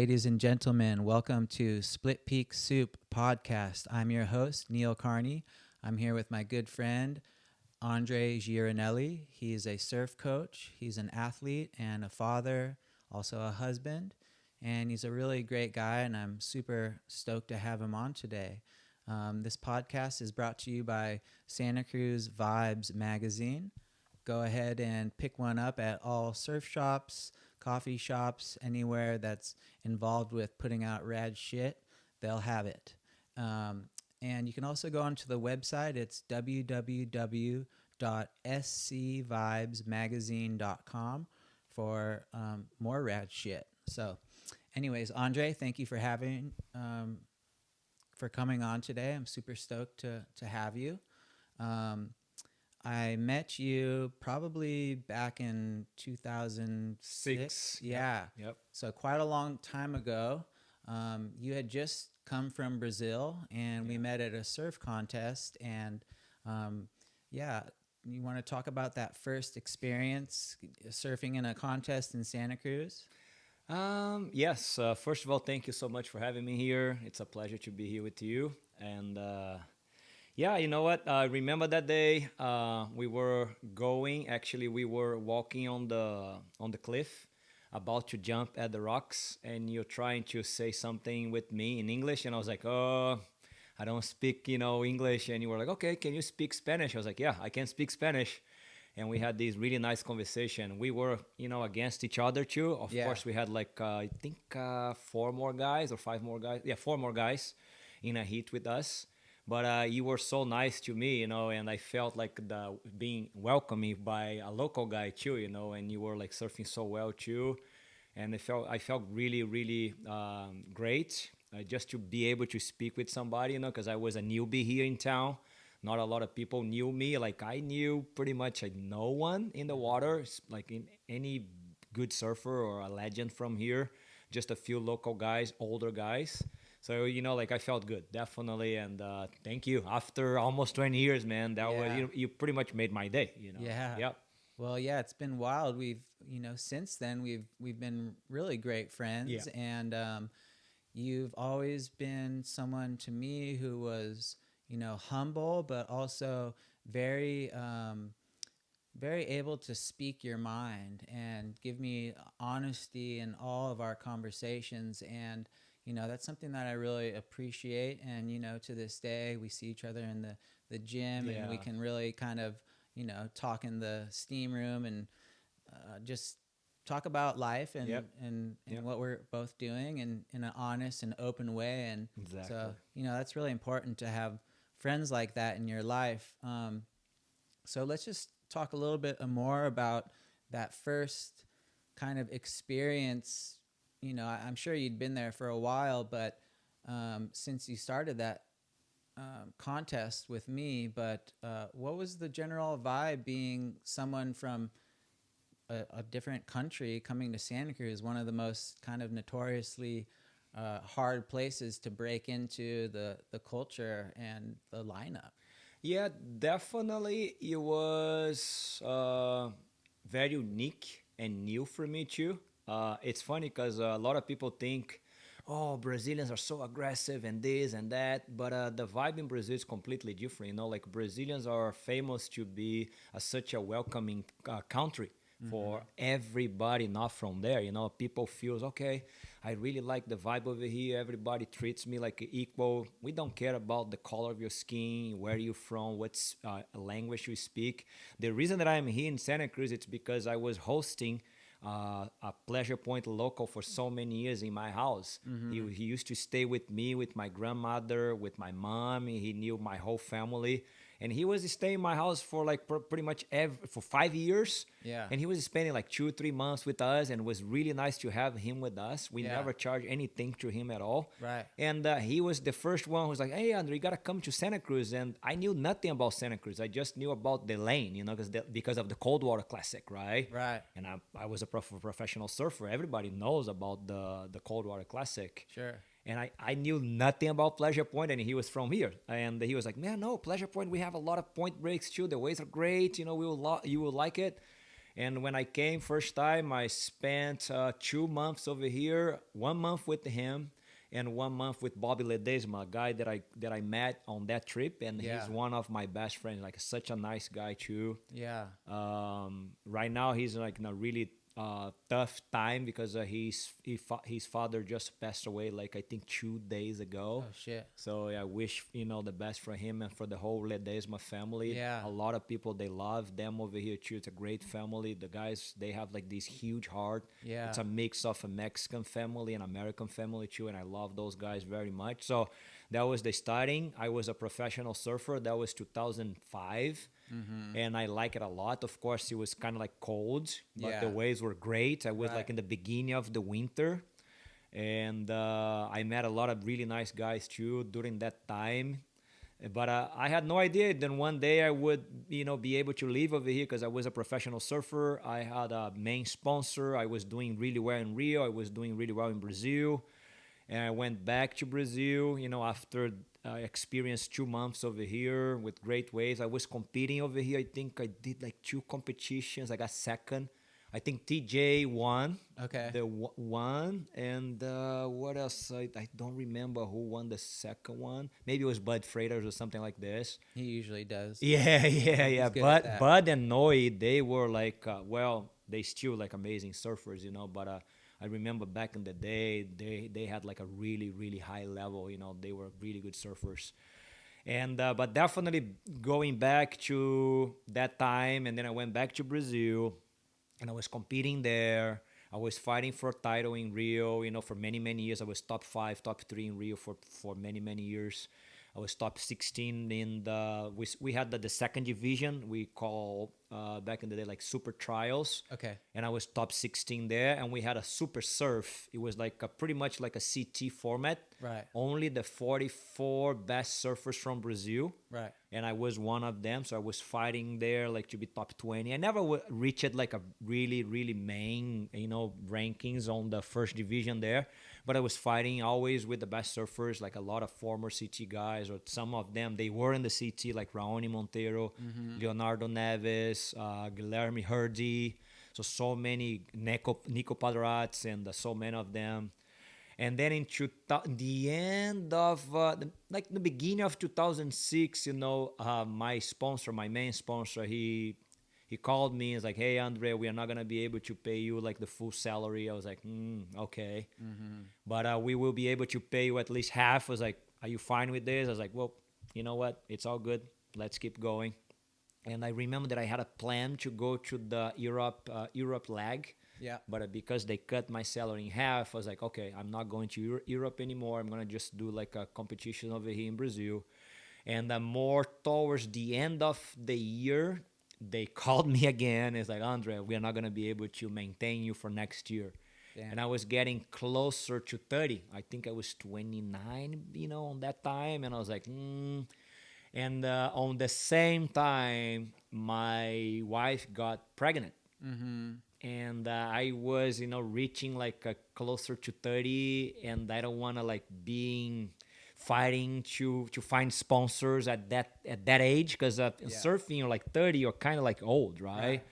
ladies and gentlemen. Welcome to Split Peak Soup Podcast. I'm your host, Neil Carney. I'm here with my good friend, Andre Gioranelli. He is a surf coach. He's an athlete and a father, also a husband. And he's a really great guy, and I'm super stoked to have him on today. This podcast is brought to you by Santa Cruz Vibes magazine. Go ahead and pick one up at all surf shops, coffee shops, anywhere that's involved with putting out rad shit. They'll have it. And you can also go onto the website. It's www.scvibesmagazine.com for more rad shit. So anyways, Andre, thank you for coming on today. I'm super stoked to have you. I met you probably back in 2006. Yeah. Yep. So quite a long time ago. You had just come from Brazil, and we met at a surf contest. And you want to talk about that first experience surfing in a contest in Santa Cruz? Yes. First of all, thank you so much for having me here. It's a pleasure to be here with you. And yeah, you know what? I remember that day. We were going. Actually, we were walking on the cliff, about to jump at the rocks, and you're trying to say something with me in English, and I was like, "Oh, I don't speak, English." And you were like, "Okay, can you speak Spanish?" I was like, "Yeah, I can speak Spanish." And we had this really nice conversation. We were, against each other too. Of course, we had like I think 4 more guys or 5 more guys. Yeah, 4 more guys in a heat with us. But you were so nice to me, and I felt like being welcomed by a local guy too, and you were like surfing so well too, and I felt really really great just to be able to speak with somebody, because I was a newbie here in town. Not a lot of people knew me. Like I knew pretty much like no one in the water, like in any good surfer or a legend from here. Just a few local guys, older guys. So like I felt good, definitely, and thank you. After almost 20 years, man, that was you pretty much made my day. Yeah. Yep. Well, yeah, it's been wild. We've, since then we've been really great friends, Yeah. and you've always been someone to me who was, humble, but also very, very able to speak your mind and give me honesty in all of our conversations. And that's something that I really appreciate. And to this day, we see each other in the gym, and we can really kind of talk in the steam room and just talk about life and what we're both doing in an honest and open way. And Exactly. so that's really important to have friends like that in your life. So let's just talk a little bit more about that first kind of experience. I'm sure you'd been there for a while, but since you started that contest with me, but what was the general vibe being someone from a different country coming to Santa Cruz, one of the most kind of notoriously hard places to break into the culture and the lineup? Yeah, definitely. It was very unique and new for me too. It's funny because a lot of people think, oh, Brazilians are so aggressive and this and that, but the vibe in Brazil is completely different. Like Brazilians are famous to be such a welcoming country for everybody not from there. People feels, okay, I really like the vibe over here. Everybody treats me like equal. We don't care about the color of your skin, where you're from, what's language you speak. The reason that I'm here in Santa Cruz, it's because I was hosting a Pleasure Point local for so many years in my house. He used to stay with me, with my grandmother, with my mom. He knew my whole family. And he was staying in my house for like pretty much for 5 years. Yeah. And he was spending like 2 or 3 months with us, and it was really nice to have him with us. We Yeah. never charged anything to him at all. Right. And he was the first one who was like, "Hey, Andre, you gotta come to Santa Cruz." And I knew nothing about Santa Cruz. I just knew about the lane, because of the Coldwater Classic, right? Right. And I was a professional surfer. Everybody knows about the Coldwater Classic. Sure. And I knew nothing about Pleasure Point, and he was from here. And he was like, "Man, no, Pleasure Point, we have a lot of point breaks too. The waves are great. You will like it." And when I came first time, I spent 2 months over here, 1 month with him, and 1 month with Bobby Ledesma, a guy that I met on that trip, and Yeah. he's one of my best friends. Like such a nice guy too. Yeah. Right now he's like in a really tough time because his father just passed away like I think 2 days ago. Oh shit. So yeah, I wish the best for him and for the whole Ledesma family. Yeah. A lot of people they love them over here too. It's a great family. The guys they have like this huge heart. Yeah. It's a mix of a Mexican family and American family too, and I love those guys very much. So that was the starting. I was a professional surfer. That was 2005. And I like it a lot. Of course, it was kind of like cold, but the Yeah. waves were great. I was Right. like in the beginning of the winter, and I met a lot of really nice guys too during that time. But I had no idea. Then one day I would, be able to live over here because I was a professional surfer. I had a main sponsor. I was doing really well in Rio. I was doing really well in Brazil. And I went back to Brazil, after I experienced 2 months over here with great waves. I was competing over here. I think I did like two competitions. I got second. I think TJ won Okay. the one, and what else? I don't remember who won the second one. Maybe it was Bud Freitas or something like this. He usually does. Yeah, yeah, He's yeah. good at But that. Bud and Noe, they were like, they still like amazing surfers, But I remember back in the day, they had like a really really high level. They were really good surfers. And but definitely going back to that time, and then I went back to Brazil, and I was competing there. I was fighting for title in Rio, for many, many years. I was top five, top three in Rio for many, many years. I was top 16 in we had the second division we call back in the day like super trials. Okay. And I was top 16 there, and we had a super surf. It was like pretty much like a CT format. Right. Only the 44 best surfers from Brazil, Right. and I was one of them. So I was fighting there like to be top 20. I never reached like a really really main rankings on the first division there, but I was fighting always with the best surfers, like a lot of former CT guys, or some of them they were in the CT, like Raoni Monteiro, Leonardo Neves, Guilherme Herdy, so many Nico Padrats, and so many of them. And then in the end of like the beginning of 2006, my sponsor, my main sponsor, he called me and was like, "Hey Andre, we are not gonna be able to pay you like the full salary." I was like, "Okay," but we will be able to pay you at least half. I was like, "Are you fine with this?" I was like, "Well, you know what? It's all good. Let's keep going." And I remember that I had a plan to go to the Europe leg. Yeah. But because they cut my salary in half, I was like, okay, I'm not going to Europe anymore. I'm going to just do like a competition over here in Brazil. And more towards the end of the year, they called me again. It's like, Andre, we are not going to be able to maintain you for next year. Damn. And I was getting closer to 30. I think I was 29, on that time. And I was like, And on the same time, my wife got pregnant. And I was, reaching like closer to 30, and I don't want to like being fighting to find sponsors at that age, because surfing you're like 30, you're kind of like old, right?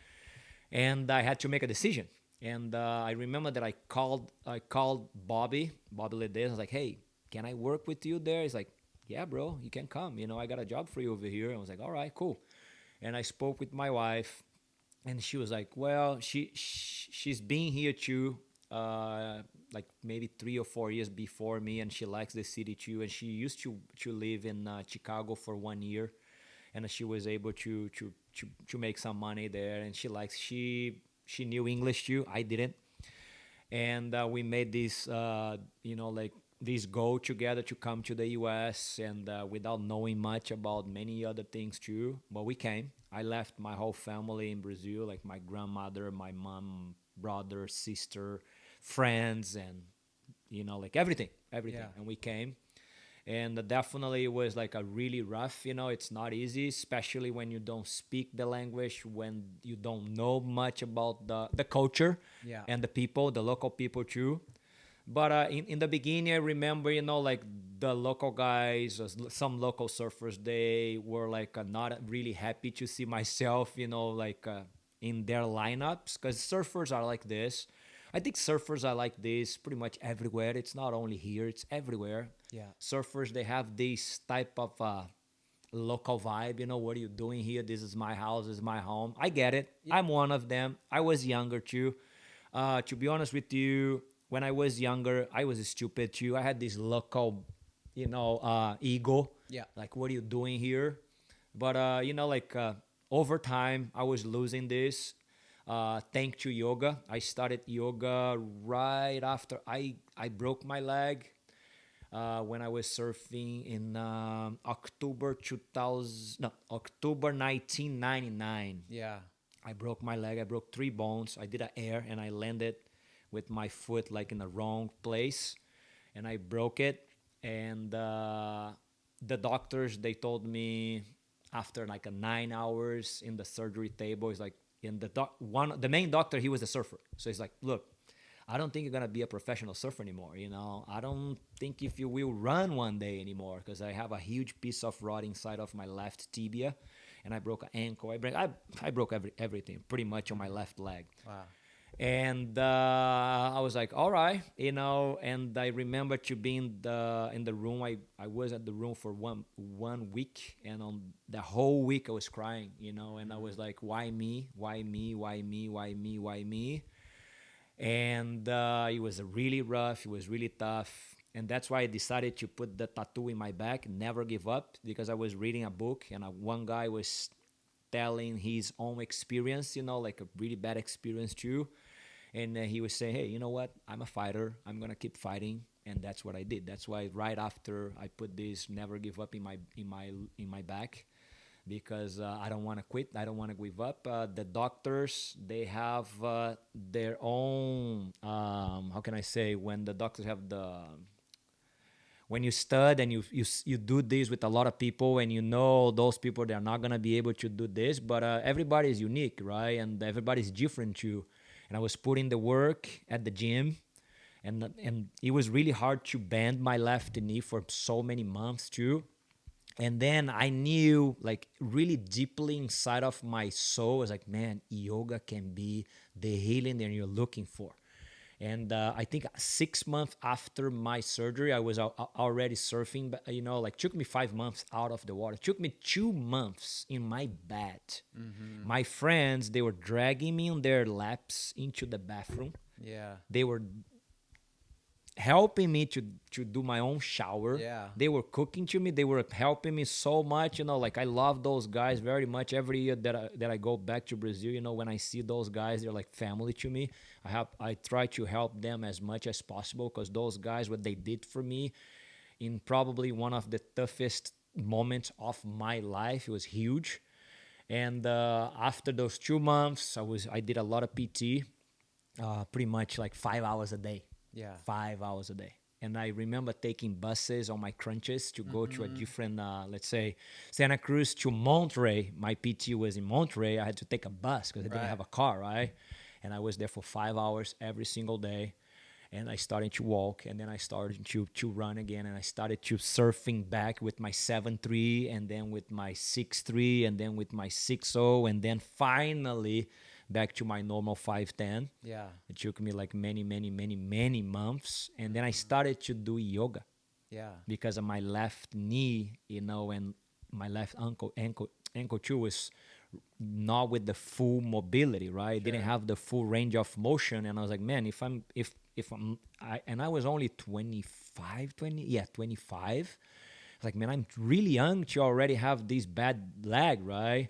And I had to make a decision. And I remember that I called Bobby Ledesma. I was like, "Hey, can I work with you there?" He's like, "Yeah, bro, you can come. I got a job for you over here." And I was like, "All right, cool." And I spoke with my wife, and she was like, "Well, she's been here too, like maybe 3 or 4 years before me, and she likes the city too. And she used to live in Chicago for 1 year, and she was able to make some money there. And she knew English too. I didn't, and we made this, like this goal together to come to the U.S. and without knowing much about many other things too. But we came. I left my whole family in Brazil, like my grandmother, my mom, brother, sister, friends, and like everything. Yeah. And we came. And definitely it was like a really rough. It's not easy, especially when you don't speak the language, when you don't know much about the culture, Yeah. and the people, the local people too. But in the beginning, I remember, like the local guys, some local surfers, they were like not really happy to see myself, like in their lineups, because surfers are like this. I think surfers are like this pretty much everywhere. It's not only here, it's everywhere. Yeah. Surfers, they have this type of local vibe. What are you doing here? This is my house, this is my home. I get it. Yeah. I'm one of them. I was younger too. To be honest with you, when I was younger, I was stupid too. I had this local, ego. Yeah. Like, what are you doing here? But over time, I was losing this. Thanks to yoga, I started yoga right after I broke my leg when I was surfing in October 1999. Yeah. I broke my leg. I broke 3 bones. I did an air and I landed with my foot like in the wrong place, and I broke it. And the doctors, they told me after like 9 hours in the surgery table, it's like the main doctor, he was a surfer, so he's like, look, I don't think you're gonna be a professional surfer anymore. I don't think if you will run one day anymore, because I have a huge piece of rod inside of my left tibia, and I broke an ankle. I broke everything pretty much on my left leg. Wow. And I was like, all right, and I remember to be in the room. I was at the room for one week, and on the whole week I was crying, and I was like, why me? Why me? Why me? Why me? Why me? And it was really rough. It was really tough. And that's why I decided to put the tattoo in my back, never give up, because I was reading a book, and one guy was telling his own experience, like a really bad experience too. And he was saying, hey, you know what? I'm a fighter. I'm going to keep fighting. And that's what I did. That's why right after I put this never give up in my back, because I don't want to quit. I don't want to give up. The doctors, they have their own, how can I say, when the doctors have when you stud and you do this with a lot of people, and those people, they're not going to be able to do this, but everybody is unique, right? And everybody is different too. And I was putting the work at the gym, and it was really hard to bend my left knee for so many months too. And then I knew, like, really deeply inside of my soul, I was like, man, yoga can be the healing that you're looking for. And I think 6 months after my surgery, I was already surfing, but took me 5 months out of the water. It took me 2 months in my bed. Mm-hmm. My friends, they were dragging me on their laps into the bathroom. Yeah. They were helping me to do my own shower. Yeah. They were cooking to me. They were helping me so much. I love those guys very much. Every year that I go back to Brazil, when I see those guys, they're like family to me. I try to help them as much as possible, because those guys, what they did for me in probably one of the toughest moments of my life, it was huge. And after those 2 months, I did a lot of PT, pretty much like 5 hours a day. Yeah. 5 hours a day. And I remember taking buses on my crunches to go to a different, let's say, Santa Cruz to Monterey. My PT was in Monterey. I had to take a bus because I didn't have a car, right? And I was there for 5 hours every single day. And I started to walk, and then I started to run again, and I started to surfing back with my 7.3, and then with my 6.3, and then with my 6.0, and then finally back to my normal 5.10. Yeah. It took me like many, many, many, many months. And then I started to do yoga. Yeah. Because of my left knee, and my left ankle too was not with the full mobility, right? Sure. Didn't have the full range of motion. And I was like, man, and I was only 25. I was like, man, I'm really young to already have this bad leg, right?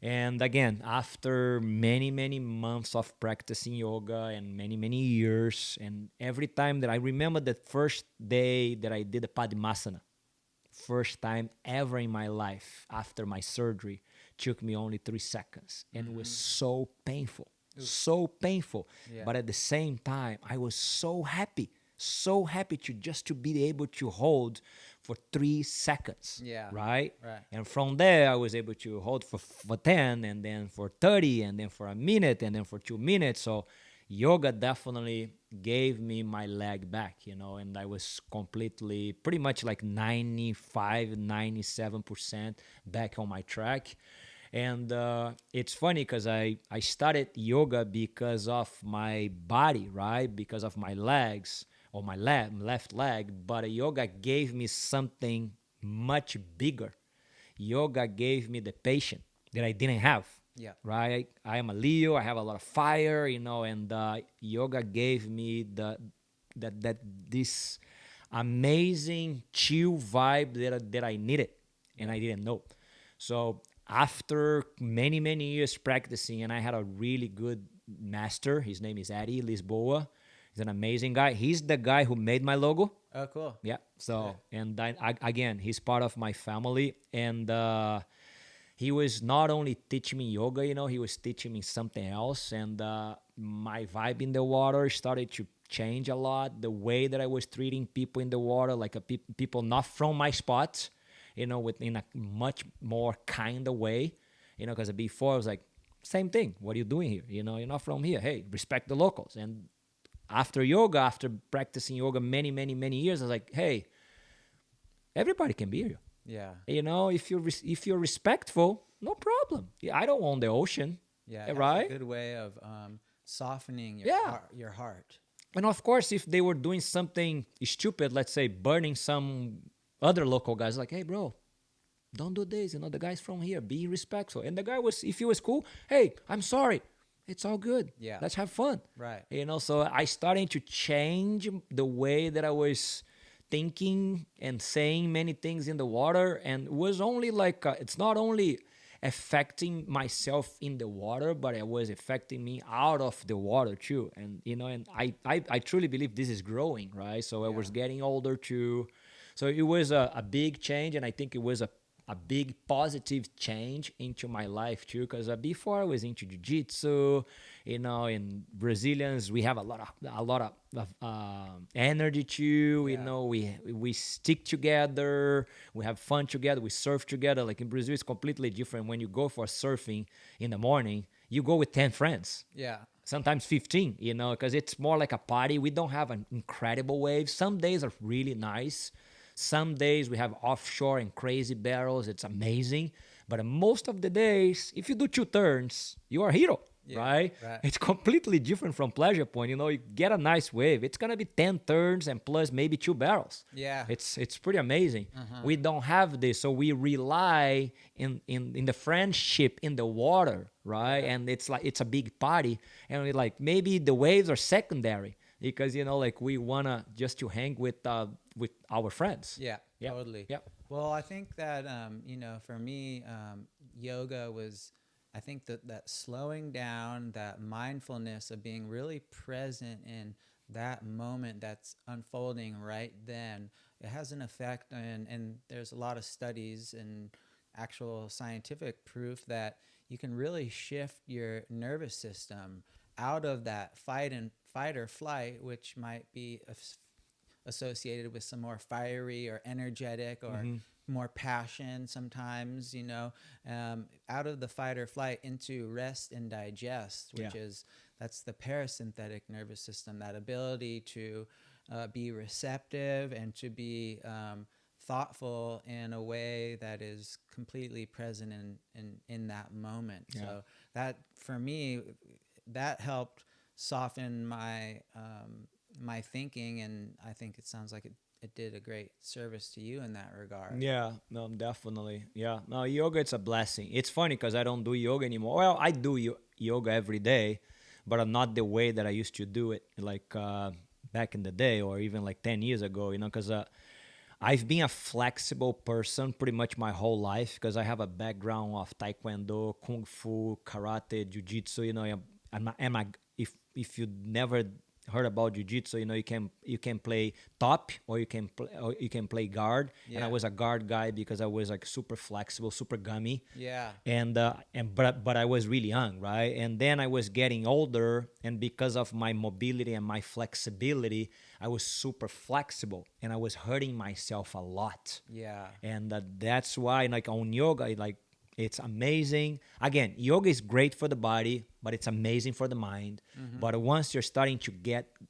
And again, after many, many months of practicing yoga and many, many years, and every time that I remember the first day that I did the Padmasana, first time ever in my life after my surgery, took me only 3 seconds. And it was so painful, so painful. Yeah. But at the same time, I was so happy to be able to hold for 3 seconds. Yeah. Right? And from there, I was able to hold for 10, and then for 30, and then for a minute, and then for 2 minutes. So yoga definitely gave me my leg back, and I was completely, pretty much like 95, 97% back on my track. And it's funny because I started yoga because of my body, right? Because of my legs or my left leg. But yoga gave me something much bigger. Yoga gave me the patience that I didn't have, Yeah. right? I am a Leo. I have a lot of fire, and yoga gave me that this amazing chill vibe that I needed, and I didn't know. So after many years practicing, and I had a really good master. His name is Eddie Lisboa. He's an amazing guy. He's the guy who made my logo. Oh, cool. Yeah. Good. So, and again, he's part of my family, and he was not only teaching me yoga, he was teaching me something else, and my vibe in the water started to change a lot. The way that I was treating people in the water, like people not from my spots, within a much more kind of way, because before I was like, same thing. What are you doing here? You're not from here. Hey, respect the locals. And after practicing yoga many years, I was like, hey, everybody can be here. Yeah. If you're respectful, no problem. Yeah, I don't own the ocean. Yeah. Right? That's a good way of softening Yeah. your heart. And of course, if they were doing something stupid, let's say burning some other local guys, like, hey, bro, don't do this. The guy's from here. Be respectful. And the guy if he was cool, hey, I'm sorry. It's all good. Yeah. Let's have fun. Right. So I started to change the way that I was thinking and saying many things in the water. And it was only like, it's not only affecting myself in the water, but it was affecting me out of the water too. And, and I truly believe this is growing, right? So I was getting older too. So it was a big change. And I think it was a big positive change into my life too, because before I was into jiu-jitsu, in Brazilians we have a lot of energy too. We stick together, we have fun together, we surf together. Like in Brazil, it's completely different. When you go for surfing in the morning, you go with 10 friends. Yeah. Sometimes 15, because it's more like a party. We don't have an incredible wave. Some days are really nice. Some days we have offshore and crazy barrels. It's amazing. But most of the days, if you do 2 turns, you are a hero, right? It's completely different from Pleasure Point. You get a nice wave. It's going to be 10 turns and plus maybe 2 barrels. Yeah. It's pretty amazing. We don't have this. So we rely in the friendship in the water, right? Yeah. And it's like, it's a big party. And we like, maybe the waves are secondary because, like we want to hang with our friends. Yeah, totally. Yeah. Well, I think that, for me, yoga was, I think that slowing down, that mindfulness of being really present in that moment that's unfolding right then, it has an effect. And there's a lot of studies and actual scientific proof that you can really shift your nervous system out of that fight or flight, which might be associated with some more fiery or energetic or more passion sometimes, out of the fight or flight into rest and digest, which that's the parasympathetic nervous system, that ability to be receptive and to be thoughtful in a way that is completely present in that moment. Yeah. So that, for me, that helped soften my my thinking, and I think it sounds like it did a great service to you in that regard. Yeah, no, definitely. Yeah, no, yoga, it's a blessing. It's funny because I don't do yoga anymore. Well, I do yoga every day, but not the way that I used to do it, like back in the day or even like 10 years ago, because I've been a flexible person pretty much my whole life because I have a background of taekwondo, kung fu, karate, jiu-jitsu, if you never heard about jiu-jitsu, you can play top or you can play guard. Yeah. And I was a guard guy because I was like super flexible, super gummy. Yeah. But I was really young, right? And then I was getting older, and because of my mobility and my flexibility, I was super flexible and I was hurting myself a lot. Yeah. And that's why, like on yoga, it's amazing. Again, yoga is great for the body, but it's amazing for the mind. Mm-hmm. But once you're starting to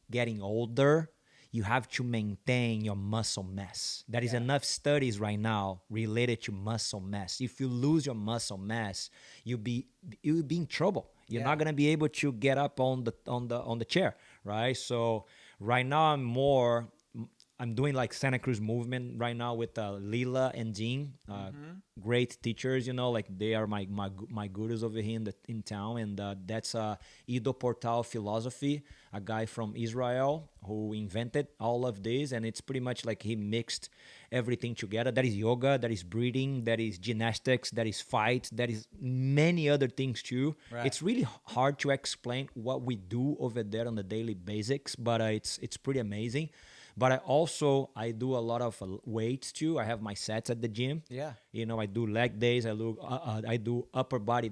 getting older, you have to maintain your muscle mass. There is Yeah. enough studies right now related to muscle mass. If you lose your muscle mass, you'll be in trouble. You're Yeah. not gonna be able to get up on the chair, right? So right now I'm doing like Santa Cruz movement right now with Lila and Jean, great teachers. Like they are my gurus over here in town, and that's Ido Portal philosophy, a guy from Israel who invented all of this, and it's pretty much like he mixed everything together. That is yoga, that is breathing, that is gymnastics, that is fight, that is many other things too. Right. It's really hard to explain what we do over there on the daily basics, but it's pretty amazing. But I do a lot of weights too. I have my sets at the gym. Yeah. I do leg days. I do upper body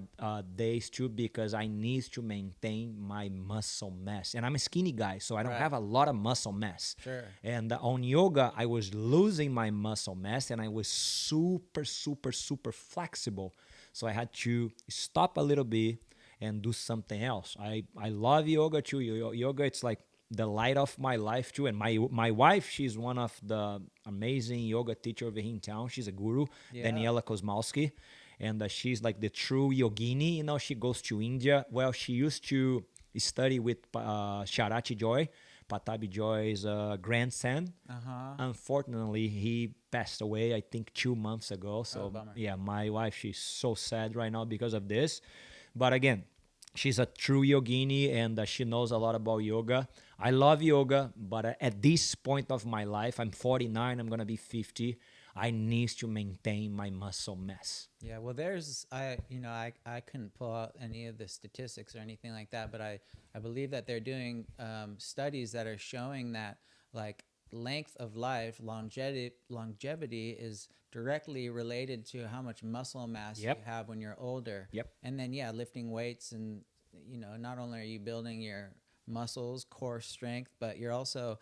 days too, because I need to maintain my muscle mass. And I'm a skinny guy, so I don't Right. have a lot of muscle mass. Sure. And on yoga, I was losing my muscle mass, and I was super, super, super flexible. So I had to stop a little bit and do something else. I love yoga too. Yoga, it's like the light of my life too. And my wife, she's one of the amazing yoga teacher over here in town. She's a guru, Yeah. Daniela Kosmowski, and she's like the true yogini. She goes to India. Well, she used to study with Sharachi Joy, Patabi Joy's grandson. Unfortunately, he passed away, I think 2 months ago. So bummer. yeah, my wife, she's so sad right now because of this. But again, she's a true yogini, and she knows a lot about yoga. I love yoga, but at this point of my life, I'm 49, I'm going to be 50. I need to maintain my muscle mass. Yeah, well, I couldn't pull out any of the statistics or anything like that, but I believe that they're doing studies that are showing that like length of life, longevity is directly related to how much muscle mass Yep. you have when you're older. Yep. And then lifting weights, and not only are you building your muscles, core strength, but you're also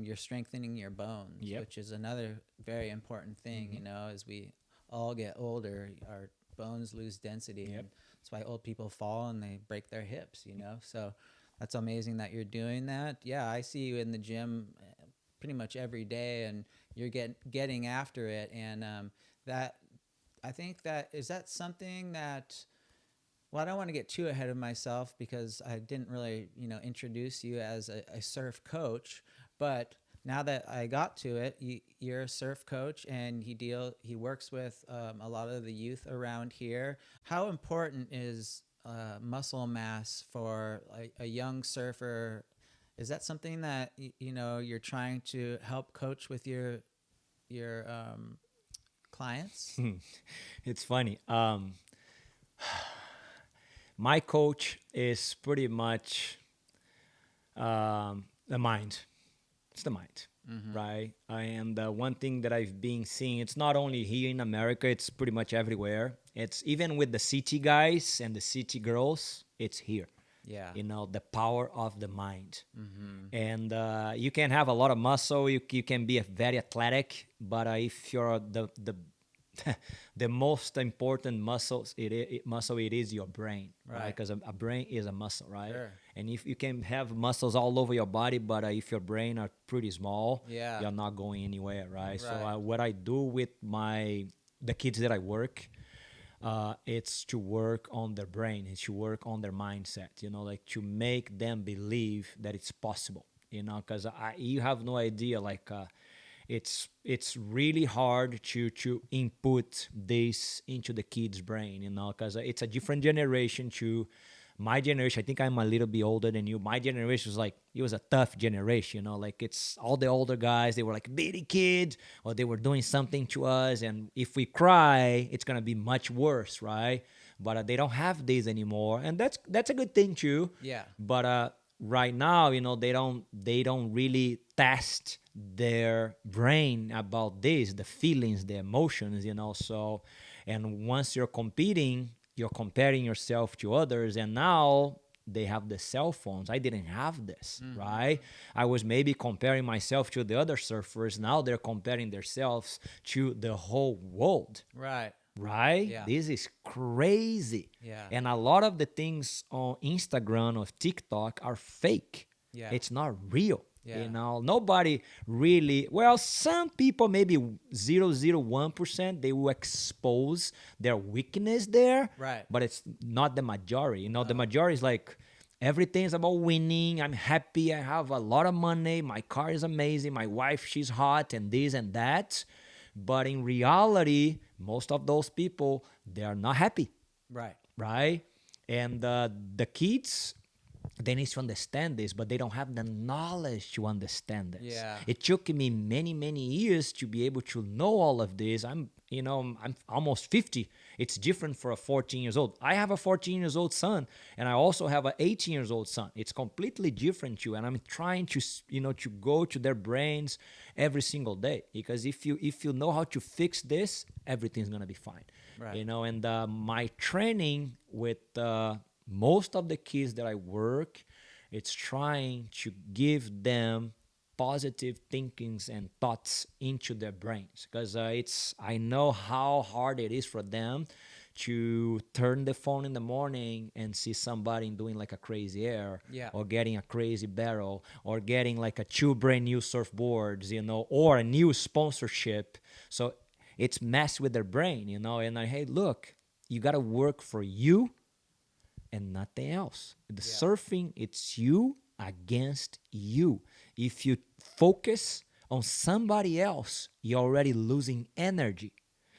you're strengthening your bones, Yep. which is another very important thing. As we all get older, our bones lose density. Yep. And that's why old people fall and they break their hips, So that's amazing that you're doing that. Yeah, I see you in the gym pretty much every day, and you're getting after it. And that, I think is that something that, well, I don't want to get too ahead of myself because I didn't really, introduce you as a surf coach, but now that I got to it, you're a surf coach, and he works with a lot of the youth around here. How important is muscle mass for a young surfer? Is that something that you're trying to help coach with your clients? It's funny. My coach is pretty much the mind. It's the mind, right? And one thing that I've been seeing, it's not only here in America, it's pretty much everywhere. It's even with the city guys and the city girls, it's here. Yeah. The power of the mind. And you can have a lot of muscle, you can be very athletic, but if you're the the most important muscle it is your brain, right? Because a brain is a muscle, right? Sure. And if you can have muscles all over your body, but if your brain are pretty small, Yeah. you're not going anywhere, right? So Right. what I do with the kids that I work, it's to work on their brain, it's to work on their mindset, like to make them believe that it's possible, because you have no idea, like it's really hard to input this into the kid's brain, because it's a different generation to my generation. I think I'm a little bit older than you. My generation was like, it was a tough generation, like it's all the older guys, they were like bitty kids, or they were doing something to us, and if we cry, it's gonna be much worse, right? But they don't have this anymore, and that's a good thing too. Yeah. But right now, they don't really test their brain about this, the feelings, the emotions, so, and once you're competing, you're comparing yourself to others, and now they have the cell phones. I didn't have this, right? I was maybe comparing myself to the other surfers. Now they're comparing themselves to the whole world. Right. Right? Yeah. This is crazy. Yeah. And a lot of the things on Instagram or TikTok are fake. Yeah. It's not real. Yeah. Nobody really, well, some people, maybe 0.01%, they will expose their weakness there, Right. but it's not the majority. The Oh. majority is like, everything is about winning. I'm happy. I have a lot of money. My car is amazing. My wife, she's hot, and this and that. But in reality, most of those people, they are not happy, Right. right? And the kids, they need to understand this, but they don't have the knowledge to understand this. Yeah. It took me many, many years to be able to know all of this. I'm almost 50. It's different for a 14 years old. I have a 14 years old son, and I also have an 18 years old son. It's completely different too, and I'm trying to, to go to their brains every single day, because if you know how to fix this, everything's gonna be fine. Right. And my training with most of the kids that I work, it's trying to give them positive thinkings and thoughts into their brains, because I know how hard it is for them to turn the phone in the morning and see somebody doing like a crazy air, Yeah. or getting a crazy barrel, or getting like a two brand new surfboards, or a new sponsorship. So it's messed with their brain, and hey, look, you got to work for you and nothing else. The Yeah. surfing, it's you against you. If you focus on somebody else, you're already losing energy.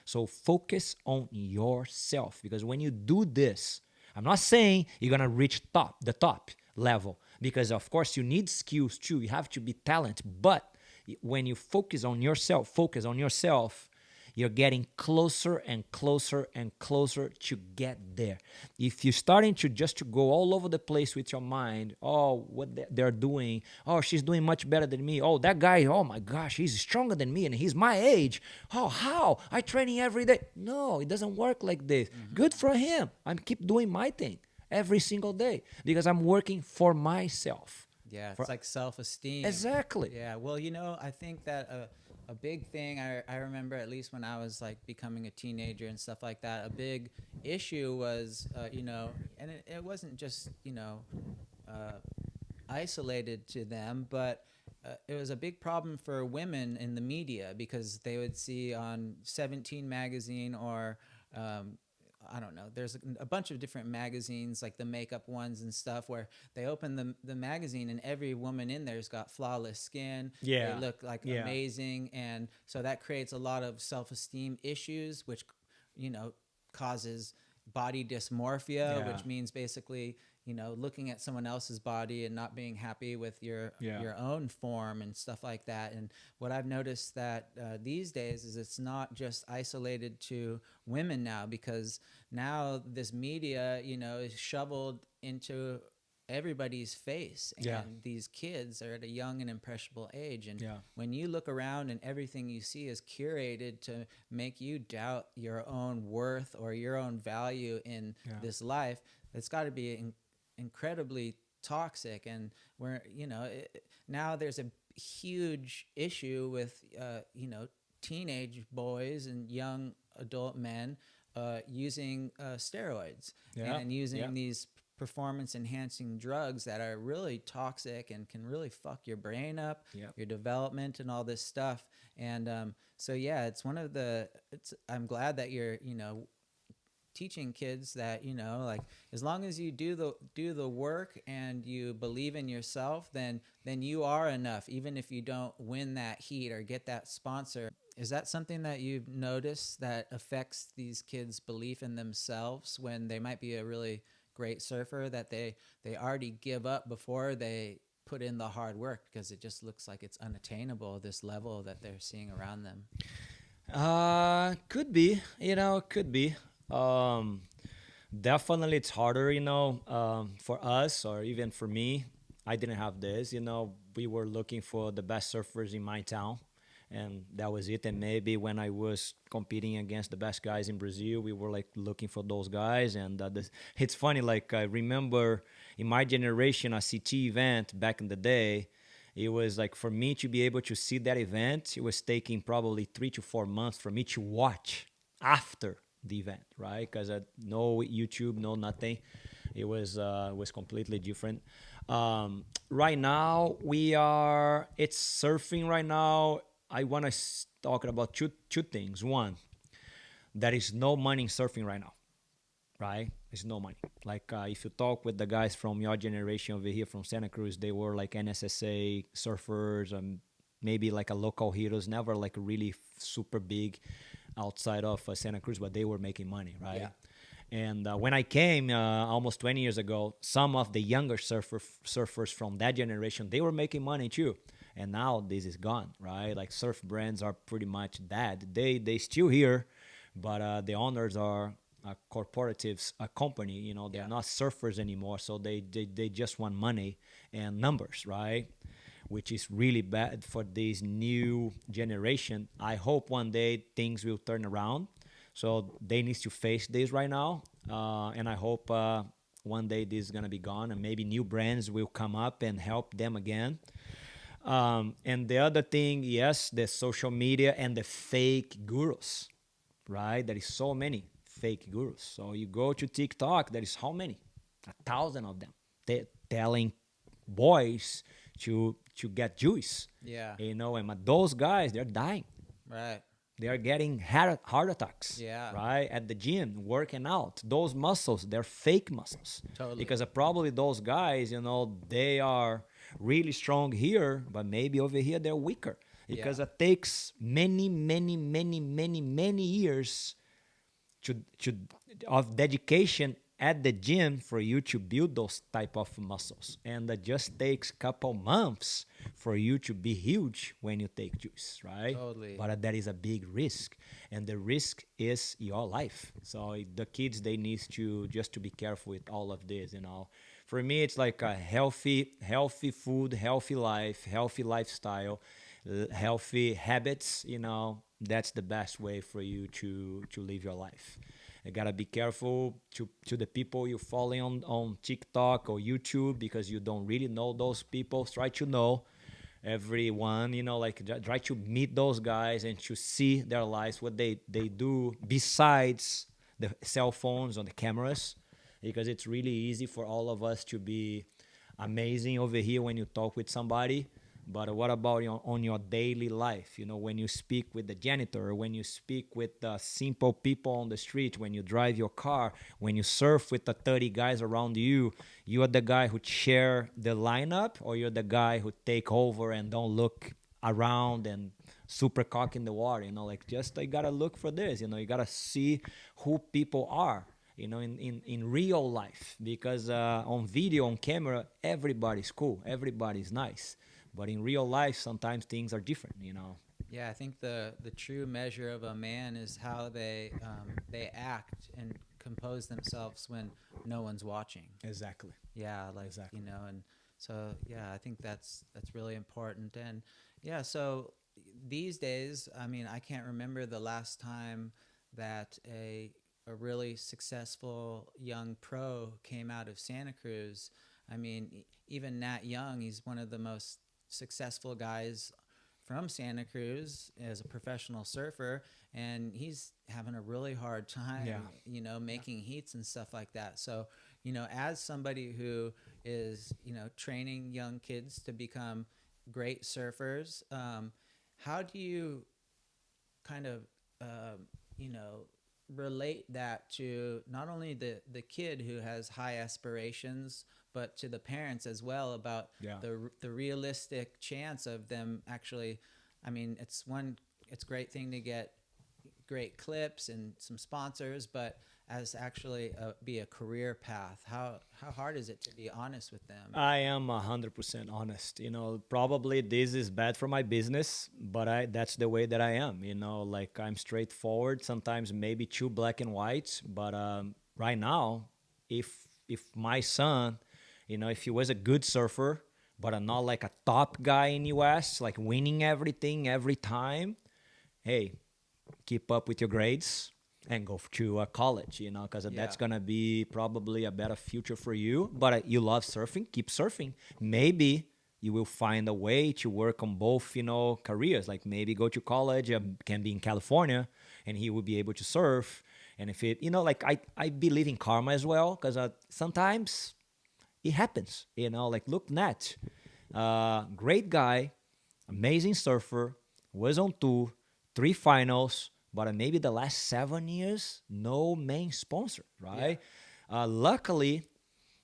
So focus on yourself, because when you do this, I'm not saying you're gonna reach the top level, because of course you need skills too. You have to be talented, but when you focus on yourself, you're getting closer and closer and closer to get there. If you're starting to go all over the place with your mind, oh, what they're doing, oh, she's doing much better than me, oh, that guy, oh my gosh, he's stronger than me and he's my age, oh, how, I training every day. No, it doesn't work like this. Good for him. I'm keep doing my thing every single day, because I'm working for myself. Yeah, it's like self-esteem. Exactly. Yeah, well, I think that a big thing I remember, at least when I was like becoming a teenager and stuff like that, a big issue was, and it wasn't just, isolated to them, but it was a big problem for women in the media, because they would see on 17 magazine, or I don't know, there's a bunch of different magazines, like the makeup ones and stuff, where they open the magazine and every woman in there's got flawless skin. Yeah. They look like Yeah. amazing. And so that creates a lot of self-esteem issues, which, causes body dysmorphia, Yeah. which means basically, looking at someone else's body and not being happy with your own form and stuff like that. And what I've noticed that these days is it's not just isolated to women now, because now this media, is shoveled into everybody's face, and Yeah. these kids are at a young and impressionable age, and Yeah. when you look around and everything you see is curated to make you doubt your own worth or your own value in this life, it's got to be incredibly toxic. And where now there's a huge issue with teenage boys and young adult men using steroids and using these performance enhancing drugs that are really toxic and can really fuck your brain up, your development and all this stuff. And so yeah, it's one of the I'm glad that you're teaching kids that like, as long as you do the work and you believe in yourself, then you are enough, even if you don't win that heat or get that sponsor. Is that something that you've noticed that affects these kids' belief in themselves, when they might be a really great surfer, that they already give up before they put in the hard work, because it just looks like it's unattainable, this level that they're seeing around them? Could be, could be. Definitely it's harder, for us, or even for me. I didn't have this, we were looking for the best surfers in my town, and that was it. And maybe when I was competing against the best guys in Brazil, we were like looking for those guys. And it's funny, like I remember in my generation, a CT event back in the day, it was like, for me to be able to see that event, it was taking probably 3 to 4 months for me to watch after the event, right? Because no YouTube, no nothing. It was completely different. Right now it's surfing right now. I want to talk about two things. One, there is no money in surfing right now, right? There's no money. Like if you talk with the guys from your generation over here from Santa Cruz, they were like NSSA surfers and maybe like a local heroes, never like really super big outside of Santa Cruz, but they were making money, right? Yeah. And when I came almost 20 years ago, some of the younger surfers from that generation, they were making money too. And now this is gone, right? Like surf brands are pretty much dead. They still here, but the owners are corporatives, a company. They're Yeah. not surfers anymore, so they just want money and numbers, right? Which is really bad for this new generation. I hope one day things will turn around. So they need to face this right now, and I hope one day this is gonna be gone, and maybe new brands will come up and help them again. And the other thing, yes, the social media and the fake gurus, right? There is so many fake gurus. So you go to TikTok, there is how many? 1,000 of them. Telling boys to get juice. Yeah. And those guys, they're dying. Right. They are getting heart attacks, Yeah. right? At the gym, working out. Those muscles, they're fake muscles. Totally. Because probably those guys, they are really strong here, but maybe over here they're weaker. Because Yeah. it takes many, many, many, many, many years to of dedication at the gym for you to build those type of muscles, and it just takes couple months for you to be huge when you take juice, right? Totally. But that is a big risk, and the risk is your life. So the kids, they need to just to be careful with all of this. For me, it's like a healthy food, healthy life, healthy lifestyle, healthy habits. That's the best way for you to live your life. You gotta be careful to the people you follow on TikTok or YouTube, because you don't really know those people. Try to know everyone, like try to meet those guys and to see their lives, what they do besides the cell phones or the cameras, because it's really easy for all of us to be amazing over here when you talk with somebody. But what about on your daily life? When you speak with the janitor, when you speak with simple people on the street, when you drive your car, when you surf with the 30 guys around you, you are the guy who share the lineup, or you're the guy who take over and don't look around and super cock in the water. Like just you gotta look for this. You gotta see who people are. In real life, because on video, on camera, everybody's cool, everybody's nice. But in real life, sometimes things are different. Yeah, I think the true measure of a man is how they act and compose themselves when no one's watching. Exactly. Yeah, like Exactly. and so yeah, I think that's really important. And yeah, so these days, I mean, I can't remember the last time that a really successful young pro came out of Santa Cruz. I mean, even Nat Young, he's one of the most successful guys from Santa Cruz as a professional surfer, and he's having a really hard time, making heats and stuff like that. So, as somebody who is, training young kids to become great surfers, how do you kind of, you know, relate that to not only the kid who has high aspirations, but to the parents as well about the realistic chance of them actually. I mean, it's a great thing to get great clips and some sponsors, but as actually be a career path, how hard is it to be honest with them? I am 100% honest. Probably this is bad for my business, but that's the way that I am. Like I'm straightforward. Sometimes maybe too black and white, but right now, if my son, if he was a good surfer, but not like a top guy in US, like winning everything every time, hey, keep up with your grades and go to college, because that's going to be probably a better future for you. But you love surfing, keep surfing. Maybe you will find a way to work on both, careers. Like maybe go to college, can be in California, and he will be able to surf. And if it, like I believe in karma as well, because sometimes it happens, like look Nat, great guy, amazing surfer, was on tour, 3 finals, but maybe the last 7 years, no main sponsor, right? Luckily,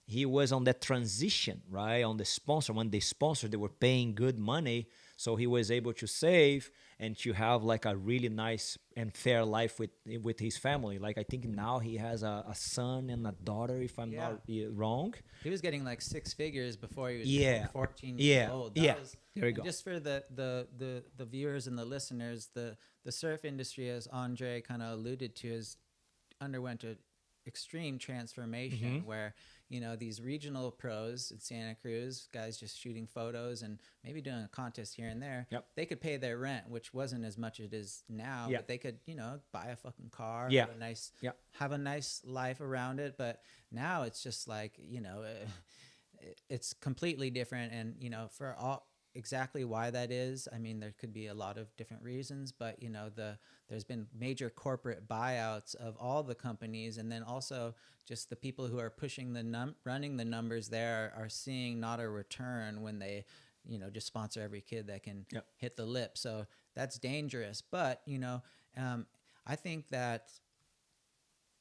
he was on that transition, right? On the sponsor, when they sponsored, they were paying good money, so he was able to save and to have like a really nice and fair life with his family. Like I think now he has a son and a daughter, if I'm not wrong. He was getting like 6 figures before he was Yeah, 14 years yeah, old. yeah. That was, There you and go. just for the viewers and the listeners, the surf industry, as Andre kind of alluded to, has underwent a extreme transformation where these regional pros in Santa Cruz, guys just shooting photos and maybe doing a contest here and there, they could pay their rent, which wasn't as much as it is now, but they could buy a fucking car, have a nice life around it. But now it's just like it's completely different. And for all exactly why that is, I mean, there could be a lot of different reasons, but there's been major corporate buyouts of all the companies, and then also just the people who are pushing running the numbers there are seeing not a return when they just sponsor every kid that can hit the lip. So that's dangerous. But I think that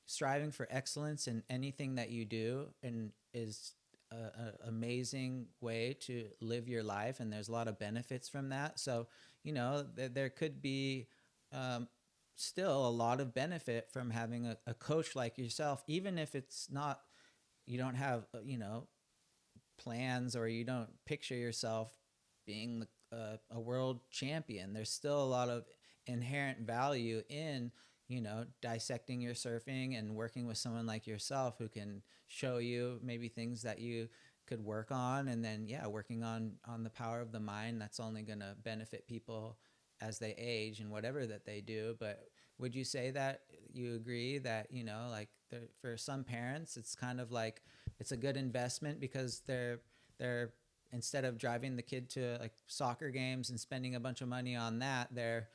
striving for excellence in anything that you do and is an amazing way to live your life, and there's a lot of benefits from that. So there could be still a lot of benefit from having a coach like yourself, even if it's not, you don't have plans, or you don't picture yourself being a world champion. There's still a lot of inherent value in dissecting your surfing and working with someone like yourself who can show you maybe things that you could work on, and then working on the power of the mind. That's only going to benefit people as they age and whatever that they do. But would you say that you agree that like for some parents it's kind of like it's a good investment, because they're instead of driving the kid to like soccer games and spending a bunch of money on that, they're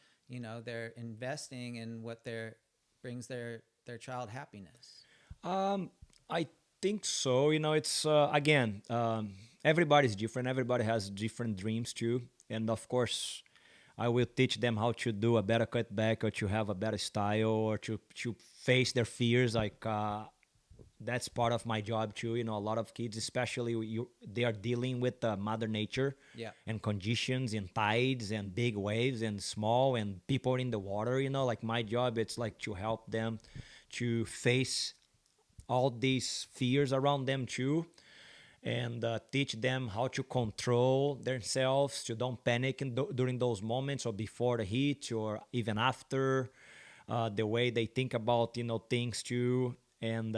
investing in what brings their child happiness? I think so. It's again, everybody's different. Everybody has different dreams too, and of course, I will teach them how to do a better cutback, or to have a better style, or to face their fears. Like that's part of my job too. A lot of kids, especially they are dealing with Mother Nature and conditions and tides and big waves and small and people in the water. Like my job, it's like to help them to face all these fears around them too, and teach them how to control themselves, to don't panic during those moments, or before the heat, or even after, the way they think about things too. And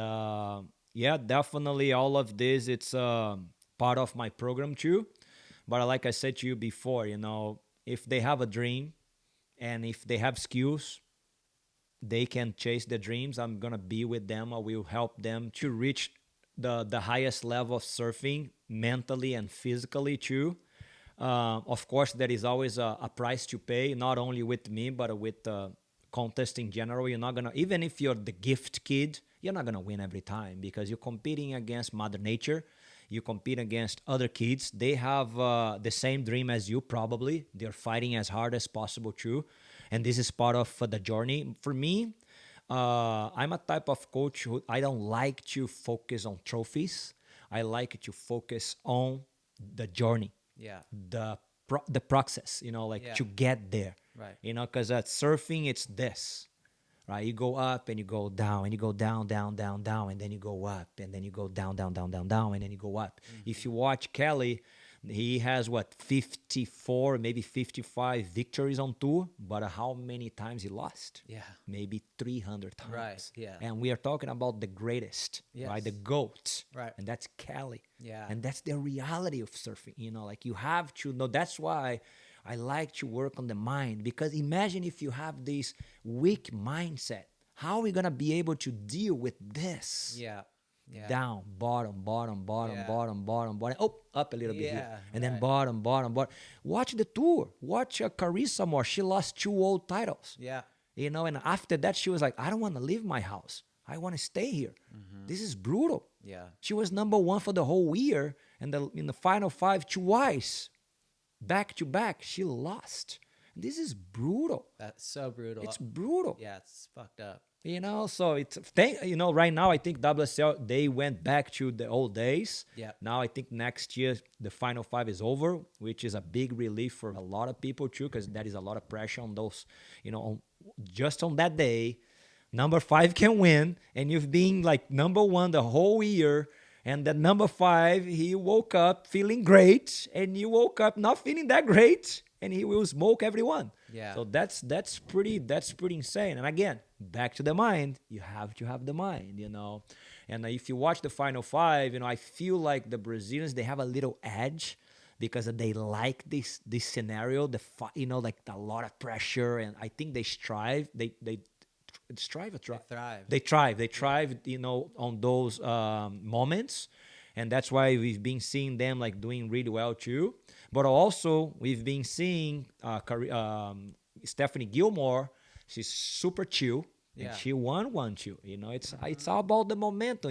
definitely all of this, it's part of my program too. But like I said to you before, if they have a dream and if they have skills, they can chase their dreams. I'm gonna be with them. I will help them to reach the highest level of surfing, mentally and physically too. Of course, there is always a price to pay, not only with me, but with contest in general. You're not gonna, even if you're the gift kid, you're not gonna win every time, because you're competing against Mother Nature. You compete against other kids. They have the same dream as you, probably. They're fighting as hard as possible too. And this is part of the journey. For me, I'm a type of coach who I don't like to focus on trophies. I like to focus on the journey, the process. To get there. Right. Because at surfing, it's this. Right, you go up and you go down, and you go down, down, down, down, and then you go up, and then you go down, down, down, down, down, and then you go up. If you watch Kelly, he has 54, maybe 55 victories on tour, but how many times he lost? Maybe 300 times. Right. Yeah. And we are talking about the greatest, right? The GOAT. Right. And that's Kelly. Yeah. And that's the reality of surfing. Like you have to know. That's why I like to work on the mind, because imagine if you have this weak mindset, how are we going to be able to deal with this? Down, bottom, bottom, bottom, bottom, bottom, bottom. Oh, up a little bit here. And then bottom, bottom, bottom. Watch the tour. Watch Carissa Moore. She lost 2 world titles. you know. And after that, she was like, I don't want to leave my house. I want to stay here. This is brutal. Yeah. She was number one for the whole year, and in the final five twice, back to back, she lost. This is brutal. That's so brutal. It's brutal. Yeah, it's fucked up. You know, so right now I think WSL, they went back to the old days. Yeah. Now I think next year the final five is over, which is a big relief for a lot of people too, because there is a lot of pressure on those, just on that day, number five can win, and you've been like number one the whole year. And that number five, he woke up feeling great, and you woke up not feeling that great, and he will smoke everyone. Yeah. So that's pretty insane. And again, back to the mind. You have to have the mind, And if you watch the final five, I feel like the Brazilians, they have a little edge because they like this scenario. Like a lot of pressure, and I think they strive. They strive or try? They thrive. They thrive, on those moments. And that's why we've been seeing them like doing really well too. But also we've been seeing Stephanie Gilmore. She's super chill. Yeah. And she won one too. It's all about the momentum.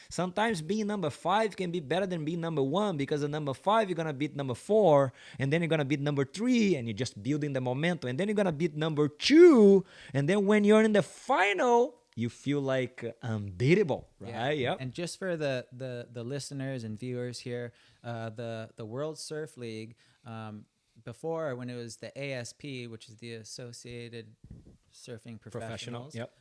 Sometimes being number five can be better than being number one, because the number five, you're gonna beat number four, and then you're gonna beat number three, and you're just building the momentum, and then you're gonna beat number two, and then when you're in the final, you feel like unbeatable, right? Yeah. Yep. And just for the listeners and viewers here, the World Surf League, before, when it was the ASP, which is the Associated Surfing Professionals, yep.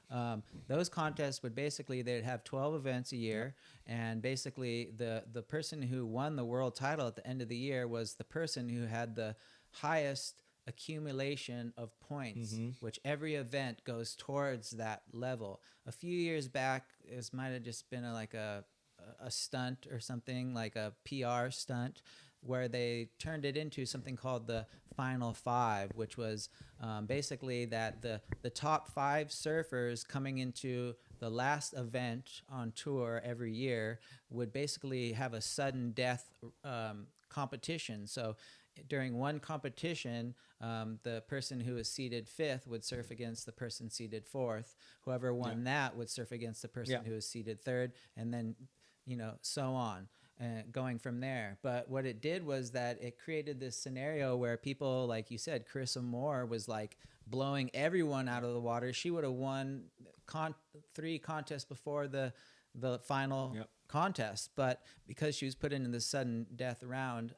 Those contests would basically, they'd have 12 events a year, and basically the person who won the world title at the end of the year was the person who had the highest accumulation of points, which every event goes towards that level. A few years back, it might have just been like a stunt or something, like a PR stunt, where they turned it into something called the Final Five, which was basically that the top five surfers coming into the last event on tour every year would basically have a sudden death competition. So during one competition, the person who was seeded fifth would surf against the person seeded fourth. Whoever won that would surf against the person who was seeded third, and then so on. Going from there. But what it did was that it created this scenario where people, like you said, Carissa Moore was like blowing everyone out of the water. She would have won 3 contests before the final contest, but because she was put into the sudden death round,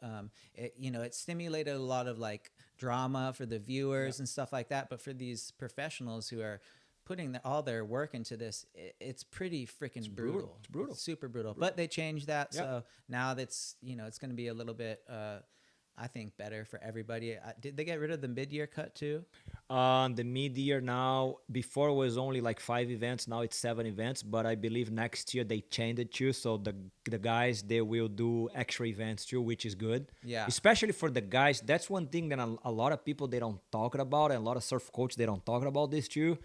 it stimulated a lot of like drama for the viewers and stuff like that. But for these professionals who are putting all their work into this, it's pretty freaking brutal. It's brutal. It's super brutal. But they changed that, so now that's it's going to be a little bit, I think, better for everybody. Did they get rid of the mid-year cut too? The mid-year now, before it was only like 5 events, now it's 7 events. But I believe next year they changed it too, so the guys, they will do extra events too, which is good. Yeah. Especially for the guys, that's one thing that a lot of people, they don't talk about, and a lot of surf coaches, they don't talk about this too.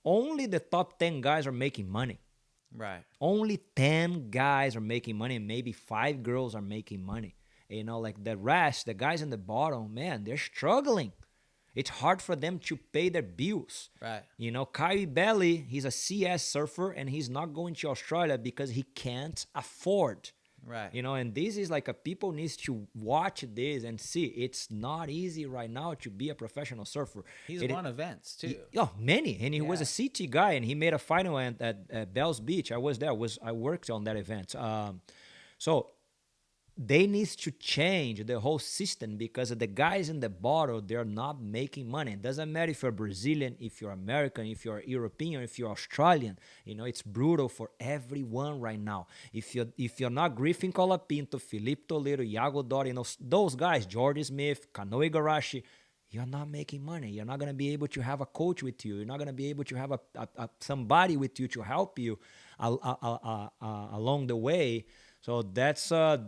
Only the top 10 guys are making money. Right. Only 10 guys are making money, and maybe 5 girls are making money. Like the rest, the guys in the bottom, man, they're struggling. It's hard for them to pay their bills. Right. Kyrie Belly, he's a CS surfer, and he's not going to Australia because he can't afford. Right. And this is like people needs to watch this and see. It's not easy right now to be a professional surfer. He's won events too. Many. And he was a CT guy, and he made a final at Bells Beach. I was there. I worked on that event. So they need to change the whole system, because the guys in the bottom, they're not making money. It doesn't matter if you're Brazilian, if you're American, if you're European, if you're Australian. It's brutal for everyone right now. If you're not Griffin Colapinto, Felipe Toledo, Iago Dori, those guys, Jordan Smith, Kanoe Igarashi, you're not making money. You're not going to be able to have a coach with you. You're not going to be able to have somebody with you to help you along the way. So that's a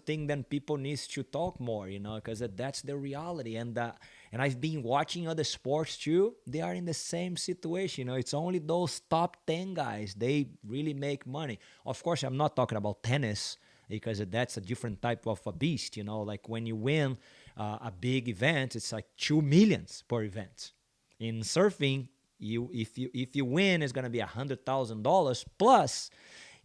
thing that people needs to talk more, because that's the reality. And I've been watching other sports too. They are in the same situation. It's only those top 10 guys, they really make money. Of course, I'm not talking about tennis, because that's a different type of a beast. Like when you win a big event, it's like $2 million per event. In surfing, If you win, it's gonna be $100,000 plus.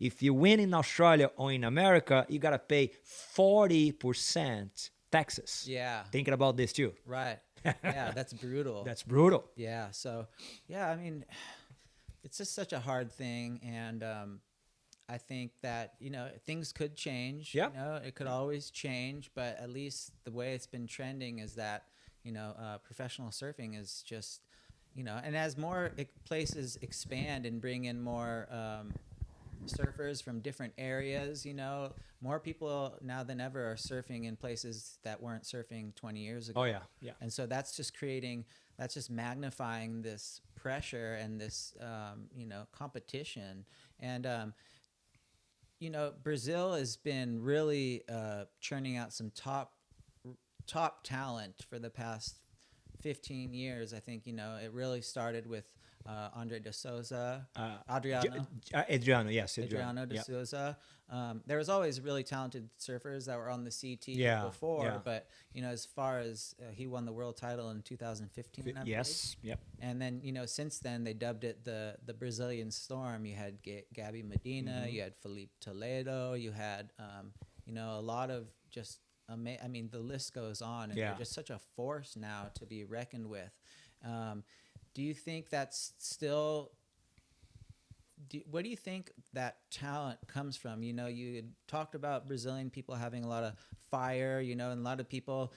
If you win in Australia or in America, you gotta pay 40% taxes. Yeah. Thinking about this too. Right. Yeah, that's brutal. That's brutal. Yeah. So, yeah, I mean, it's just such a hard thing, and I think that things could change. Yeah. It could always change, but at least the way it's been trending is that professional surfing is just and as more places expand and bring in more surfers from different areas, more people now than ever are surfing in places that weren't surfing 20 years ago. Oh yeah, yeah. And so that's just magnifying this pressure and this competition. And Brazil has been really churning out some top talent for the past 15 years. I think it really started with Andre de Souza, Adriano, yes, Adriano de yeah. Souza. There was always really talented surfers that were on the CT before, yeah. but as far as he won the world title in 2015. Yes, yep. And then since then they dubbed it the Brazilian Storm. You had Gabby Medina, you had Felipe Toledo, you had a lot of just I mean, the list goes on, and they're just such a force now to be reckoned with. Do you think that's still? What do you think that talent comes from? You had talked about Brazilian people having a lot of fire, and a lot of people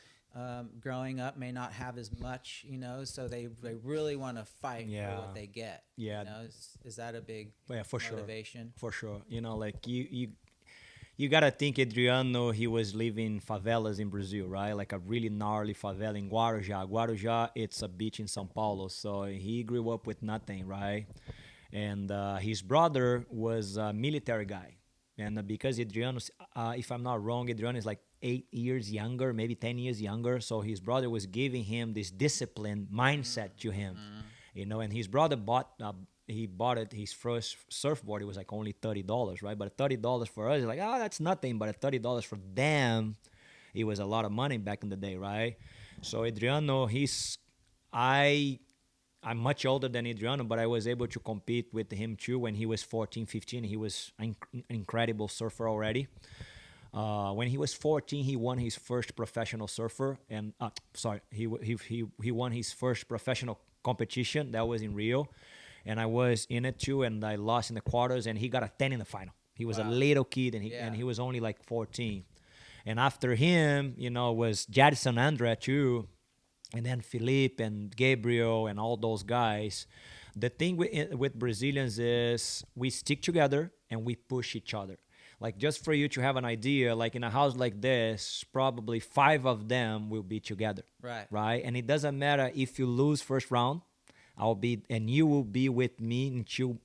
growing up may not have as much, so they really want to fight for what they get. Yeah. Is that a big motivation? For sure. Like you gotta think Adriano, he was living favelas in Brazil, right? Like a really gnarly favela in Guarujá. Guarujá, it's a beach in São Paulo. So he grew up with nothing, right? And his brother was a military guy. And because Adriano, if I'm not wrong, Adriano is like 8 years younger, maybe 10 years younger. So his brother was giving him this discipline mindset to him, and his brother bought his first surfboard. It was like only $30, right? But $30 for us is like, that's nothing. But $30 for them, it was a lot of money back in the day, right? So Adriano, I'm much older than Adriano, but I was able to compete with him too when he was 14, 15. He was an incredible surfer already. When he was 14, he won his first professional surfer, and he won his first professional competition. That was in Rio. And I was in it too, and I lost in the quarters, and he got a 10 in the final. He was a little kid, and he was only like 14. And after him, was Jadson André too, and then Felipe and Gabriel and all those guys. The thing with Brazilians is we stick together and we push each other. Like, just for you to have an idea, like in a house like this, probably 5 of them will be together. Right? And it doesn't matter if you lose first round. You will be with me until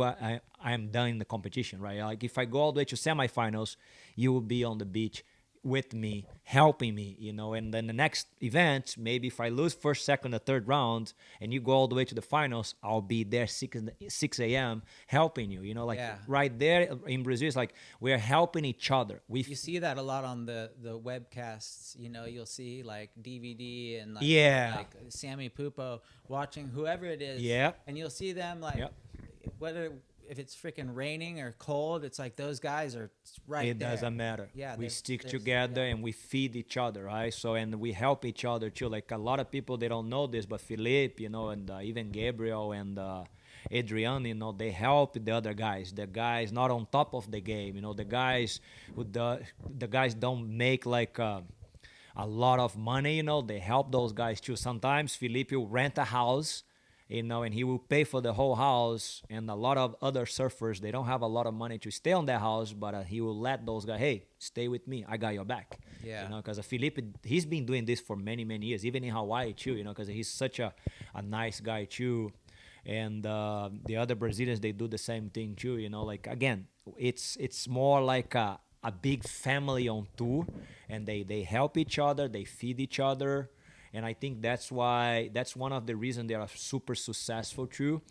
I am done in the competition, right? Like if I go all the way to semifinals, you will be on the beach with me, helping me, and then the next event, maybe if I lose first, second, or third round, and you go all the way to the finals, I'll be there 6 a.m. helping you, right there in Brazil, it's like we're helping each other. You see that a lot on the webcasts, you'll see like DVD and like Sammy Pupo watching whoever it is, and you'll see them like whether if it's freaking raining or cold, it's like those guys are right there. It doesn't matter. Yeah, we stick together and we feed each other, right? So, and we help each other too. Like a lot of people, they don't know this, but Felipe, and even Gabriel and Adrian, they help the other guys. The guys not on top of the game, the guys the guys don't make like a lot of money, they help those guys too. Sometimes Felipe will rent a house, and he will pay for the whole house. And a lot of other surfers, they don't have a lot of money to stay on that house, but he will let those guys, hey, stay with me. I got your back. Yeah. Because Felipe, he's been doing this for many, many years, even in Hawaii too, because he's such a nice guy too. And the other Brazilians, they do the same thing too, like, again, it's more like a big family on tour, and they help each other, they feed each other. And I think that's one of the reasons they are super successful too.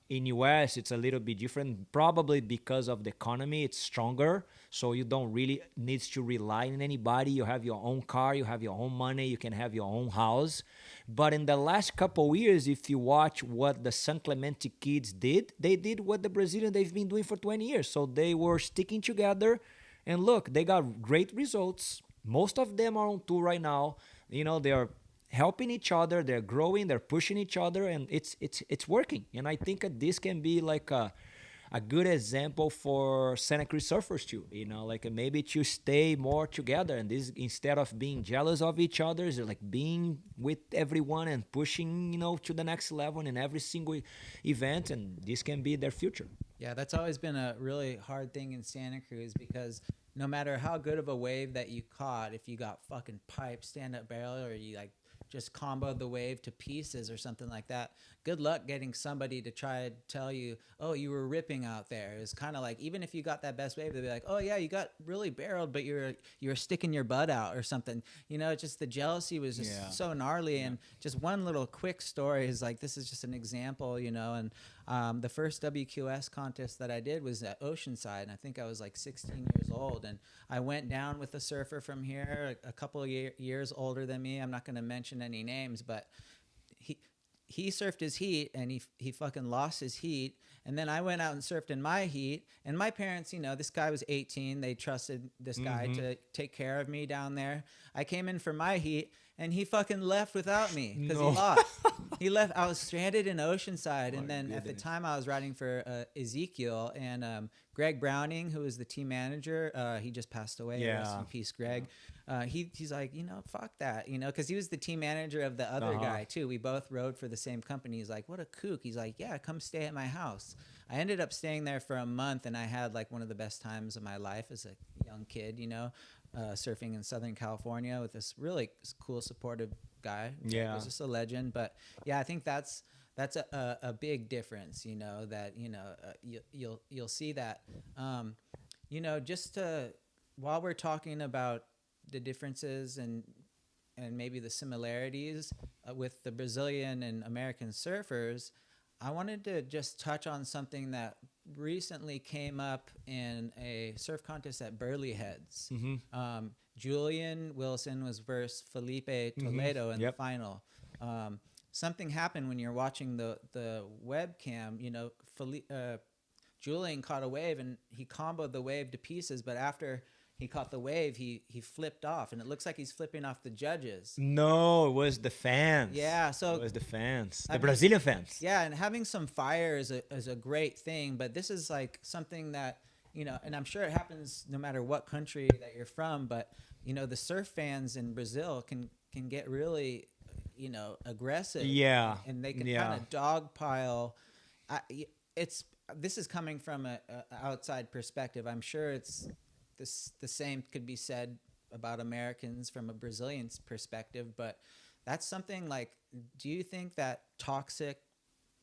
In US, it's a little bit different, probably because of the economy. It's stronger, so you don't really need to rely on anybody. You have your own car, you have your own money, you can have your own house. But in the last couple years, if you watch what the San Clemente kids did, they did what the Brazilians they've been doing for 20 years. So they were sticking together, and look, they got great results. Most of them are on tour right now. They are helping each other, they're growing, they're pushing each other, and it's working. And I think that this can be like a good example for Santa Cruz surfers too. Like maybe to stay more together, and this, instead of being jealous of each other, is like being with everyone and pushing to the next level in every single event, and this can be their future. Yeah, that's always been a really hard thing in Santa Cruz, because no matter how good of a wave that you caught, if you got fucking pipe, stand-up barrel, or you like just comboed the wave to pieces or something like that, good luck getting somebody to try to tell you, oh, you were ripping out there. It's kind of like, even if you got that best wave, they'd be like, oh yeah, you got really barreled, but you're sticking your butt out or something. Just the jealousy was just so gnarly. And just one little quick story is like, this is just an example, and the first WQS contest that I did was at Oceanside, and I think I was like 16 years old, and I went down with a surfer from here, a couple of years older than me. I'm not going to mention any names, but he surfed his heat, and he fucking lost his heat. And then I went out and surfed in my heat, and my parents, this guy was 18. They trusted this guy to take care of me down there. I came in for my heat, and he fucking left without me because he lost. He left. I was stranded in Oceanside. And then at the time I was riding for Ezekiel, and Greg Browning, who was the team manager, he just passed away. Rest in peace, Greg. He's like, fuck that, because he was the team manager of the other guy too. We both rode for the same company. He's like, what a kook. He's like, yeah, come stay at my house. I ended up staying there for a month, and I had like one of the best times of my life as a young kid, surfing in Southern California with this really cool, supportive guy. Yeah. He was just a legend. But yeah, I think that's a big difference, that, you'll see that, just while we're talking about the differences and maybe the similarities with the Brazilian and American surfers, I wanted to just touch on something that recently came up in a surf contest at Burley Heads. Mm-hmm. Julian Wilson was versus Felipe Toledo in the final. Something happened when you're watching the webcam. Julian caught a wave, and he comboed the wave to pieces, but after he caught the wave, he flipped off, and it looks like he's flipping off the judges. No, it was the fans. Yeah, so it was the fans, the Brazilian fans. Yeah, and having some fire is a great thing, but this is like something that, and I'm sure it happens no matter what country that you're from, but the surf fans in Brazil can get really, aggressive. Yeah, and they can kind of dogpile. This is coming from a outside perspective. I'm sure it's the same could be said about Americans from a Brazilian's perspective, but that's something like, do you think that toxic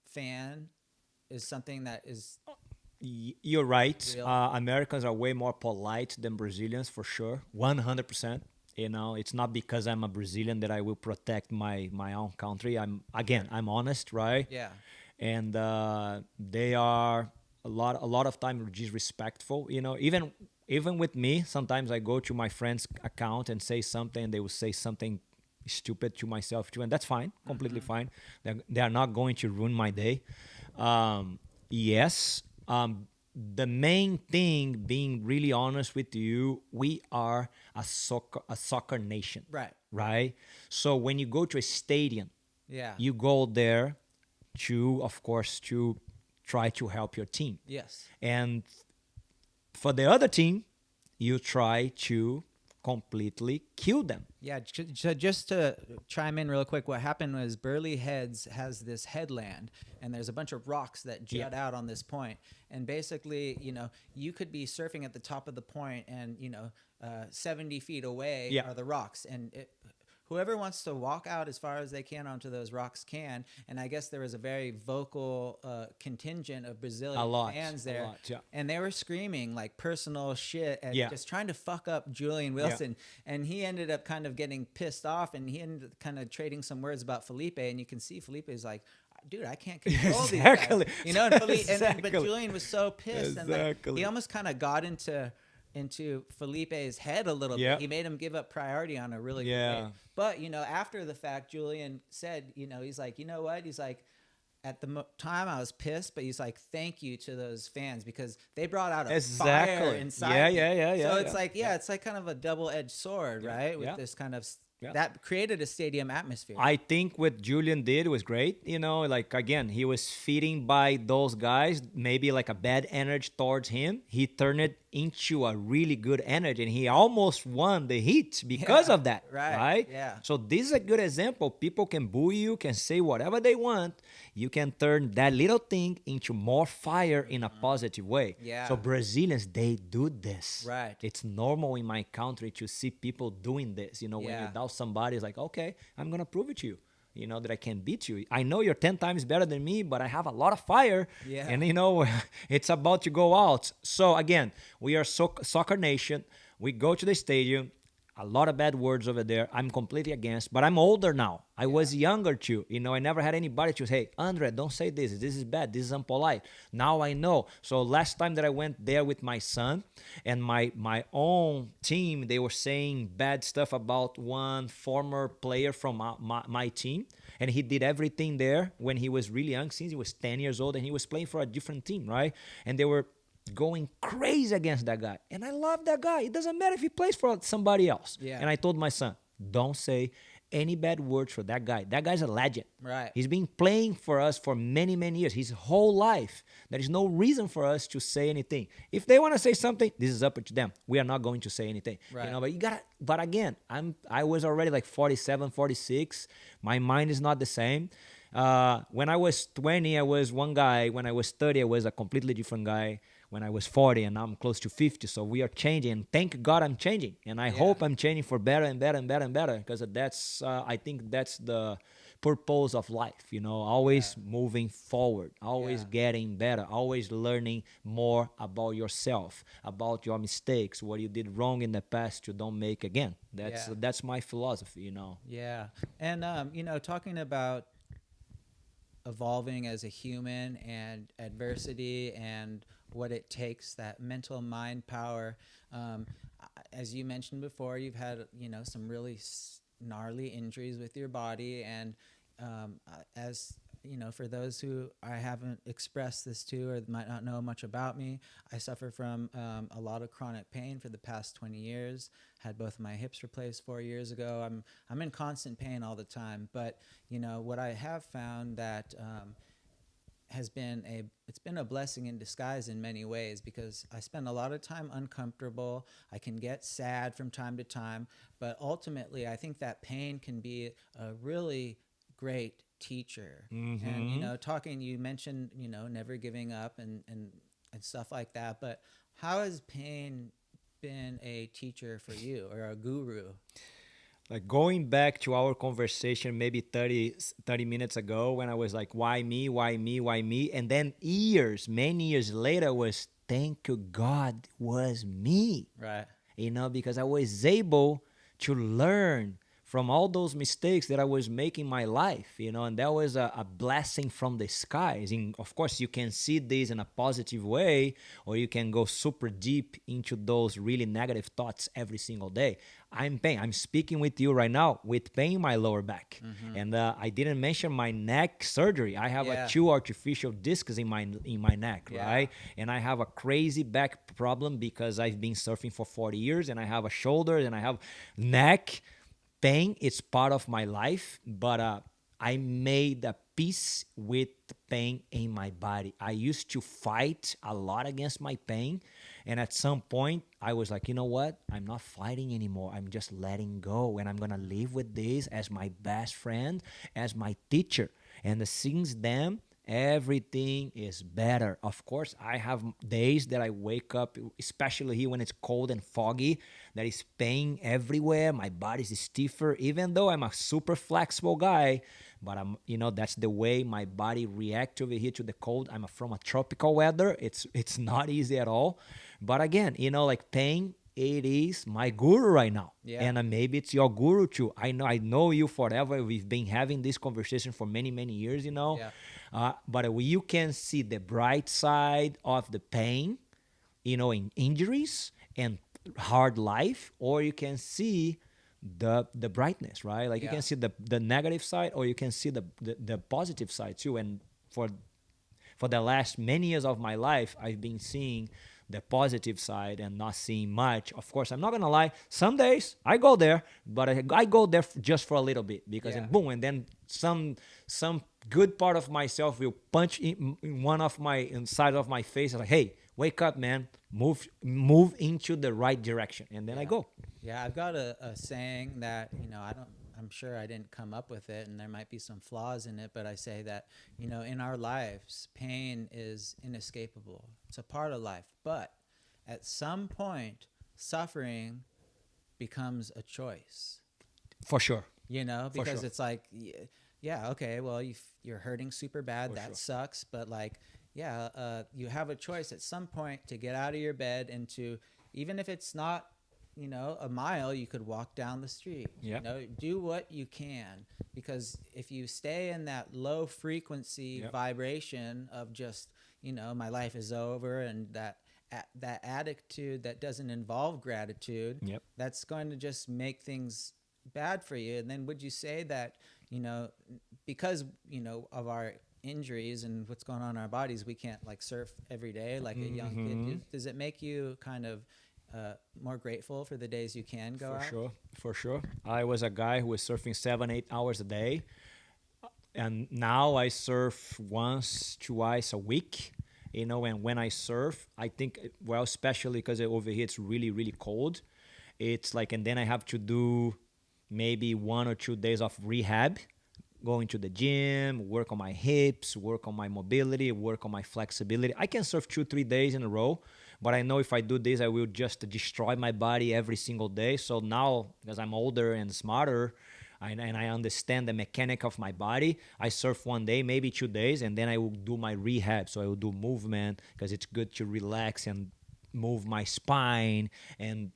fan is something that is... You're right. Americans are way more polite than Brazilians, for sure. 100%. It's not because I'm a Brazilian that I will protect my own country. I'm honest, right? Yeah. And they are a lot of time disrespectful. Even with me, sometimes I go to my friend's account and say something, and they will say something stupid to myself too, and that's fine, completely fine. They are not going to ruin my day. Yes. The main thing, being really honest with you, we are a soccer nation. Right? So when you go to a stadium, you go there of course, to try to help your team. Yes. And for the other team, you try to completely kill them. Yeah, so just to chime in real quick, what happened was Burley Heads has this headland, and there's a bunch of rocks that jut out on this point. And basically, you could be surfing at the top of the point, and 70 feet away are the rocks, and whoever wants to walk out as far as they can onto those rocks can. And I guess there was a very vocal contingent of Brazilian fans there. A lot, yeah. And they were screaming like personal shit and Yeah. just trying to fuck up Julian Wilson. And he ended up kind of getting pissed off, and he ended up kind of trading some words about Felipe. And you can see Felipe is like, dude, I can't control these guys. You know, and Felipe, but Julian was so pissed. And like, he almost kind of got into Felipe's head a little bit. He made him give up priority on a really good way. But, you know, after the fact, Julian said, you know, he's like, you know what? He's like, at the time I was pissed, but he's like, thank you to those fans because they brought out a fire inside. So it's like, it's like kind of a double-edged sword, right? With this kind of that created a stadium atmosphere. I think what Julian did was great. You know, like, again, he was feeding by those guys, maybe like a bad energy towards him. He turned it into a really good energy, and he almost won the heat because of that. Right? Yeah. So this is a good example. People can boo you, can say whatever they want. You can turn that little thing into more fire in a positive way. Yeah. So Brazilians, they do this. Right. It's normal in my country to see people doing this. You know, when you doubt somebody, it's like, okay, I'm going to prove it to you. You know, that I can beat you. I know you're 10 times better than me, but I have a lot of fire. Yeah. And, you know, it's about to go out. So, again, we are soccer nation. We go to the stadium. A lot of bad words over there. I'm completely against, but I'm older now. I was younger too. You know, I never had anybody to say, hey, Andre, don't say this. This is bad. This is impolite. Now I know. So last time that I went there with my son and my own team, they were saying bad stuff about one former player from my team. And he did everything there when he was really young, since he was 10 years old, and he was playing for a different team, right? And they were going crazy against that guy. And I love that guy. It doesn't matter if he plays for somebody else. Yeah. And I told my son, don't say any bad words for that guy. That guy's a legend. Right. He's been playing for us for many, many years. His whole life. There is no reason for us to say anything. If they want to say something, this is up to them. We are not going to say anything. Right. You know, but again, I was already like 47, 46. My mind is not the same. When I was 20, I was one guy. When I was 30, I was a completely different guy. When I was 40, and now I'm close to 50. So we are changing, and thank God I'm changing. And I hope I'm changing for better and better and better and better, because that's I think that's the purpose of life, you know, always moving forward, always getting better, always learning more about yourself, about your mistakes, what you did wrong in the past you don't make again. That's my philosophy, you know. Yeah. And, you know, talking about evolving as a human and adversity and what it takes, that mental mind power. As you mentioned before, you've had, you know, some really gnarly injuries with your body. And as you know, for those who I haven't expressed this to or might not know much about me, I suffer from a lot of chronic pain for the past 20 years. Had both of my hips replaced 4 years ago. I'm in constant pain all the time. But, you know, what I have found that it's been a blessing in disguise in many ways, because I spend a lot of time uncomfortable. I can get sad from time to time, but ultimately I think that pain can be a really great teacher. Mm-hmm. And, you know, you mentioned, you know, never giving up and stuff like that, but how has pain been a teacher for you, or a guru? Like, going back to our conversation maybe 30 minutes ago, when I was like, why me, why me, why me? And then many years later was, thank you God was me. Right. You know, because I was able to learn from all those mistakes that I was making in my life, you know, and that was a blessing from the skies. And of course, you can see this in a positive way, or you can go super deep into those really negative thoughts every single day. I'm speaking with you right now with pain in my lower back. Mm-hmm. And I didn't mention my neck surgery. I have 2 artificial discs in my neck, right? And I have a crazy back problem because I've been surfing for 40 years, and I have a shoulder, and I have neck. Pain is part of my life, but I made a peace with pain in my body. I used to fight a lot against my pain, and at some point, I was like, you know what? I'm not fighting anymore. I'm just letting go, and I'm going to live with this as my best friend, as my teacher. And since then, everything is better. Of course, I have days that I wake up, especially here when it's cold and foggy, there is pain everywhere. My body's stiffer, even though I'm a super flexible guy. But that's the way my body reacts over here to the cold. I'm from a tropical weather. It's not easy at all. But again, like pain, it is my guru right now. Yeah. And maybe it's your guru too. I know you forever. We've been having this conversation for many, many years, Yeah. but you can see the bright side of the pain, in injuries and hard life, or you can see the brightness, right? Like you Yeah. can see the negative side, or you can see the positive side too. And for the last many years of my life, I've been seeing the positive side and not seeing much. Of course, I'm not gonna lie. Some days I go there, but I go there just for a little bit because Yeah. then boom, and then some good part of myself will punch in one of my inside of my face. Like, hey, wake up, man! Move into the right direction, and then I Yeah. go. Yeah, I've got a saying that, I'm sure I didn't come up with it and there might be some flaws in it, but I say that, in our lives, pain is inescapable. It's a part of life. But at some point, suffering becomes a choice, For sure. because sure. it's like, yeah, okay, well, you're hurting super bad. For That sure. sucks. But like, yeah, you have a choice at some point to get out of your bed and to, even if it's not, a mile, you could walk down the street. Yep. Do what you can, because if you stay in that low frequency Yep. vibration of just, my life is over, and that attitude that doesn't involve gratitude, Yep. that's going to just make things bad for you. And then would you say that, because, of our injuries and what's going on in our bodies, we can't like surf every day like a young kid? Does it make you kind of more grateful for the days you can go out? For sure. I was a guy who was surfing 7-8 hours a day, and now I surf once, twice a week. And when I surf, I think, well, especially because over here it's really, really cold. It's like, and then I have to do maybe 1 or 2 days of rehab, going to the gym, work on my hips, work on my mobility, work on my flexibility. I can surf 2-3 days in a row, but I know if I do this, I will just destroy my body every single day. So now, because I'm older and smarter, and I understand the mechanic of my body, I surf 1 day, maybe 2 days, and then I will do my rehab. So I will do movement because it's good to relax and move my spine, and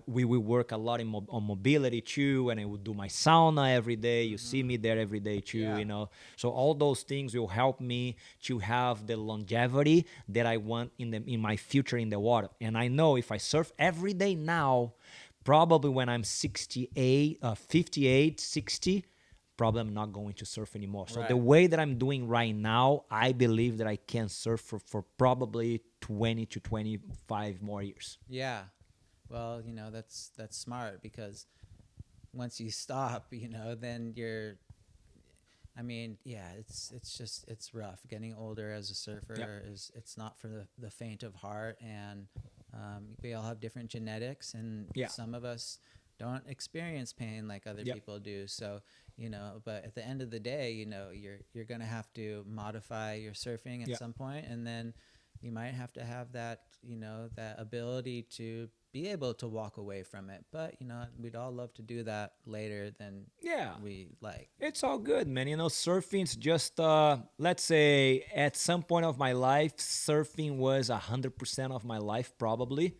we will work a lot on mobility too, and I will do my sauna every day. You see me there every day too, Yeah. So all those things will help me to have the longevity that I want in my future in the water. And I know if I surf every day now, probably when I'm 68, 58, 60, probably I'm not going to surf anymore. So the Right. way that I'm doing right now, I believe that I can surf for probably 20 to 25 more years. Yeah. Well, that's smart, because once you stop, then you're, I mean, yeah, it's rough. Getting older as a surfer Yep. it's not for the faint of heart, and we all have different genetics, and Yeah. some of us don't experience pain like other Yep. people do. So, but at the end of the day, you're gonna have to modify your surfing at Yeah. some point, and then you might have to have that, that ability to be able to walk away from it. But we'd all love to do that later than Yeah. we like. It's all good, man. Surfing's just, let's say, at some point of my life, surfing was 100% of my life, probably.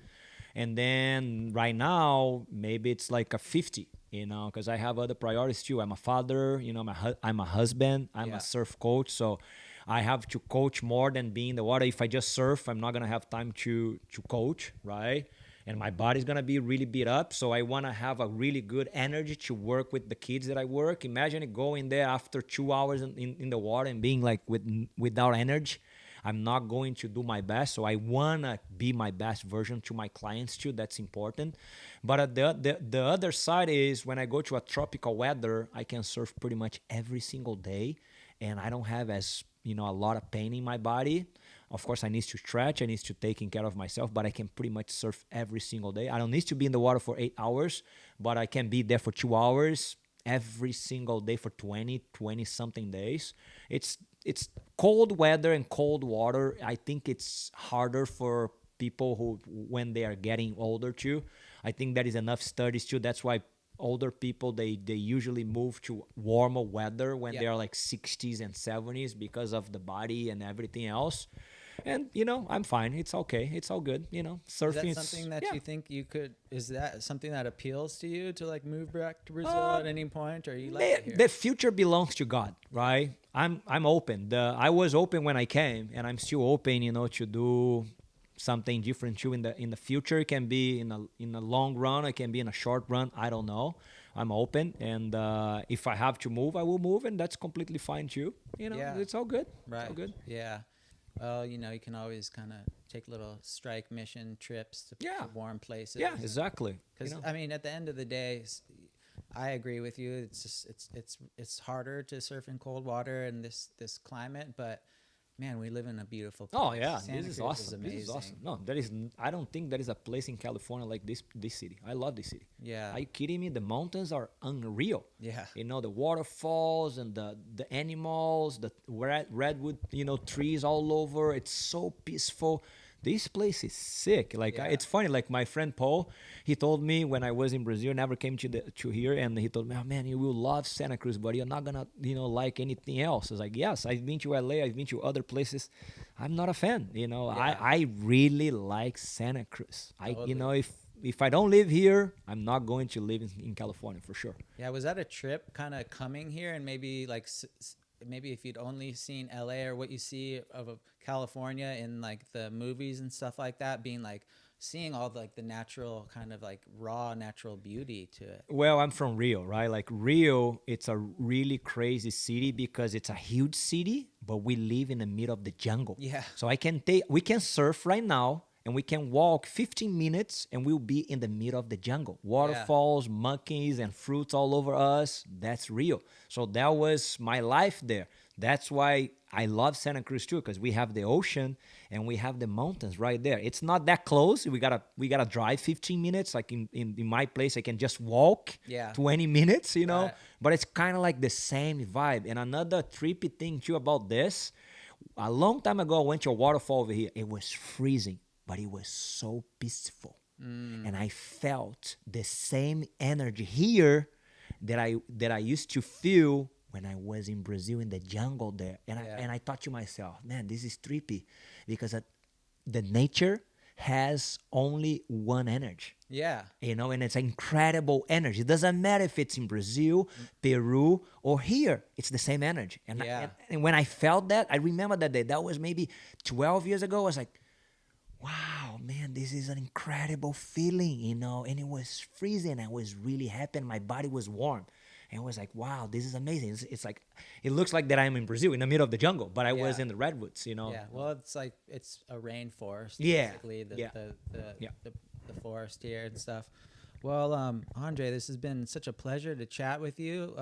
And then right now, maybe it's like a 50, because I have other priorities too. I'm a father, I'm a husband, I'm Yeah. a surf coach. So I have to coach more than being in the water. If I just surf, I'm not going to have time to coach, right? And my body's gonna be really beat up. So I wanna have a really good energy to work with the kids that I work. Imagine going there after 2 hours in the water and being like without energy. I'm not going to do my best. So I wanna be my best version to my clients too. That's important. But the other side is when I go to a tropical weather, I can surf pretty much every single day, and I don't have a lot of pain in my body. Of course, I need to stretch. I need to taking care of myself, but I can pretty much surf every single day. I don't need to be in the water for 8 hours, but I can be there for 2 hours every single day for 20 something days. It's it's cold weather and cold water. I think it's harder for people who when they are getting older too. I think there is enough studies too. That's why older people they usually move to warmer weather when Yeah. they are like 60s and 70s because of the body and everything else. And I'm fine. It's okay. It's all good. Is that Surfing. something that Yeah. you think you could? Is that something that appeals to you to like move back to Brazil at any point, or you like it here? The future belongs to God, right? I'm open. I was open when I came, and I'm still open, to do something different too in the future. It can be in a long run. It can be in a short run. I don't know. I'm open, and if I have to move, I will move, and that's completely fine too. Yeah. It's all good. Right. It's all good. Yeah. Well, you can always kind of take little strike mission trips to Yeah. warm places. Yeah, exactly. Because I mean, at the end of the day, I agree with you. It's just it's harder to surf in cold water in this climate, but man, we live in a beautiful place. Oh yeah, Santa this is Cruz awesome. This is amazing. awesome. No, I don't think there is a place in California like this city. I love this city. Yeah. Are you kidding me? The mountains are unreal. Yeah. The waterfalls and the animals, the redwood, trees all over. It's so peaceful. This place is sick. Like Yeah. it's funny. Like my friend Paul, he told me when I was in Brazil, never came to here, and he told me, "Oh, man, you will love Santa Cruz, but you're not gonna like anything else." I was like, "Yes, I've been to LA, I've been to other places. I'm not a fan. I really like Santa Cruz. Totally. If I don't live here, I'm not going to live in California for sure." Yeah, was that a trip kind of coming here and maybe like maybe if you'd only seen LA or what you see of California in like the movies and stuff like that, being like seeing all the natural kind of like raw natural beauty to it. Well, I'm from Rio, right? Like Rio, it's a really crazy city because it's a huge city, but we live in the middle of the jungle. Yeah. So we can surf right now and we can walk 15 minutes and we'll be in the middle of the jungle. Waterfalls, monkeys, and fruits all over us. That's Rio. So that was my life there. That's why I love Santa Cruz too, because we have the ocean and we have the mountains right there. It's not that close. We gotta drive 15 minutes. Like in my place, I can just walk 20 minutes, Right. But it's kind of like the same vibe. And another trippy thing too about this, a long time ago, I went to a waterfall over here. It was freezing, but it was so peaceful. And I felt the same energy here that I used to feel when I was in Brazil in the jungle there. And I thought to myself, man, this is trippy because the nature has only one energy. Yeah. And it's incredible energy. It doesn't matter if it's in Brazil, Peru, or here. It's the same energy. And when I felt that, I remember that day. That was maybe 12 years ago. I was like, wow, man, this is an incredible feeling, and it was freezing. I was really happy and my body was warm. And I was like, wow, this is amazing. It's like, it looks like that I'm in Brazil in the middle of the jungle, but I was in the redwoods, Yeah, well, it's like it's a rainforest, Yeah. basically, Yeah. the forest here and stuff. Well, Andre, this has been such a pleasure to chat with you.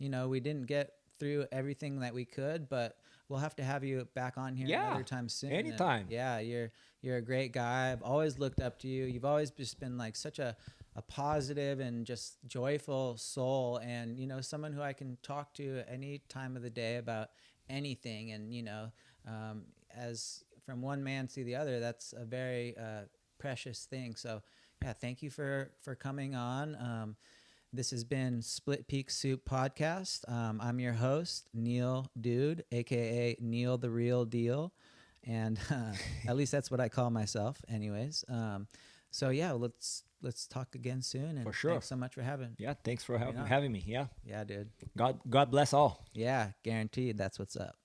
We didn't get through everything that we could, but we'll have to have you back on here another time soon. Anytime. And, you're a great guy. I've always looked up to you. You've always just been like such a positive and just joyful soul, and someone who I can talk to any time of the day about anything. And as from one man to the other, that's a very precious thing. So yeah, thank you for coming on. This has been Split Peak Soup Podcast. I'm your host, Neil Dude, aka Neil the Real Deal, and at least that's what I call myself anyways. So yeah, let's talk again soon, and For sure. thanks so much for having. Yeah, thanks for on. having me. Yeah. Yeah, dude. God bless all. Yeah, guaranteed. That's what's up.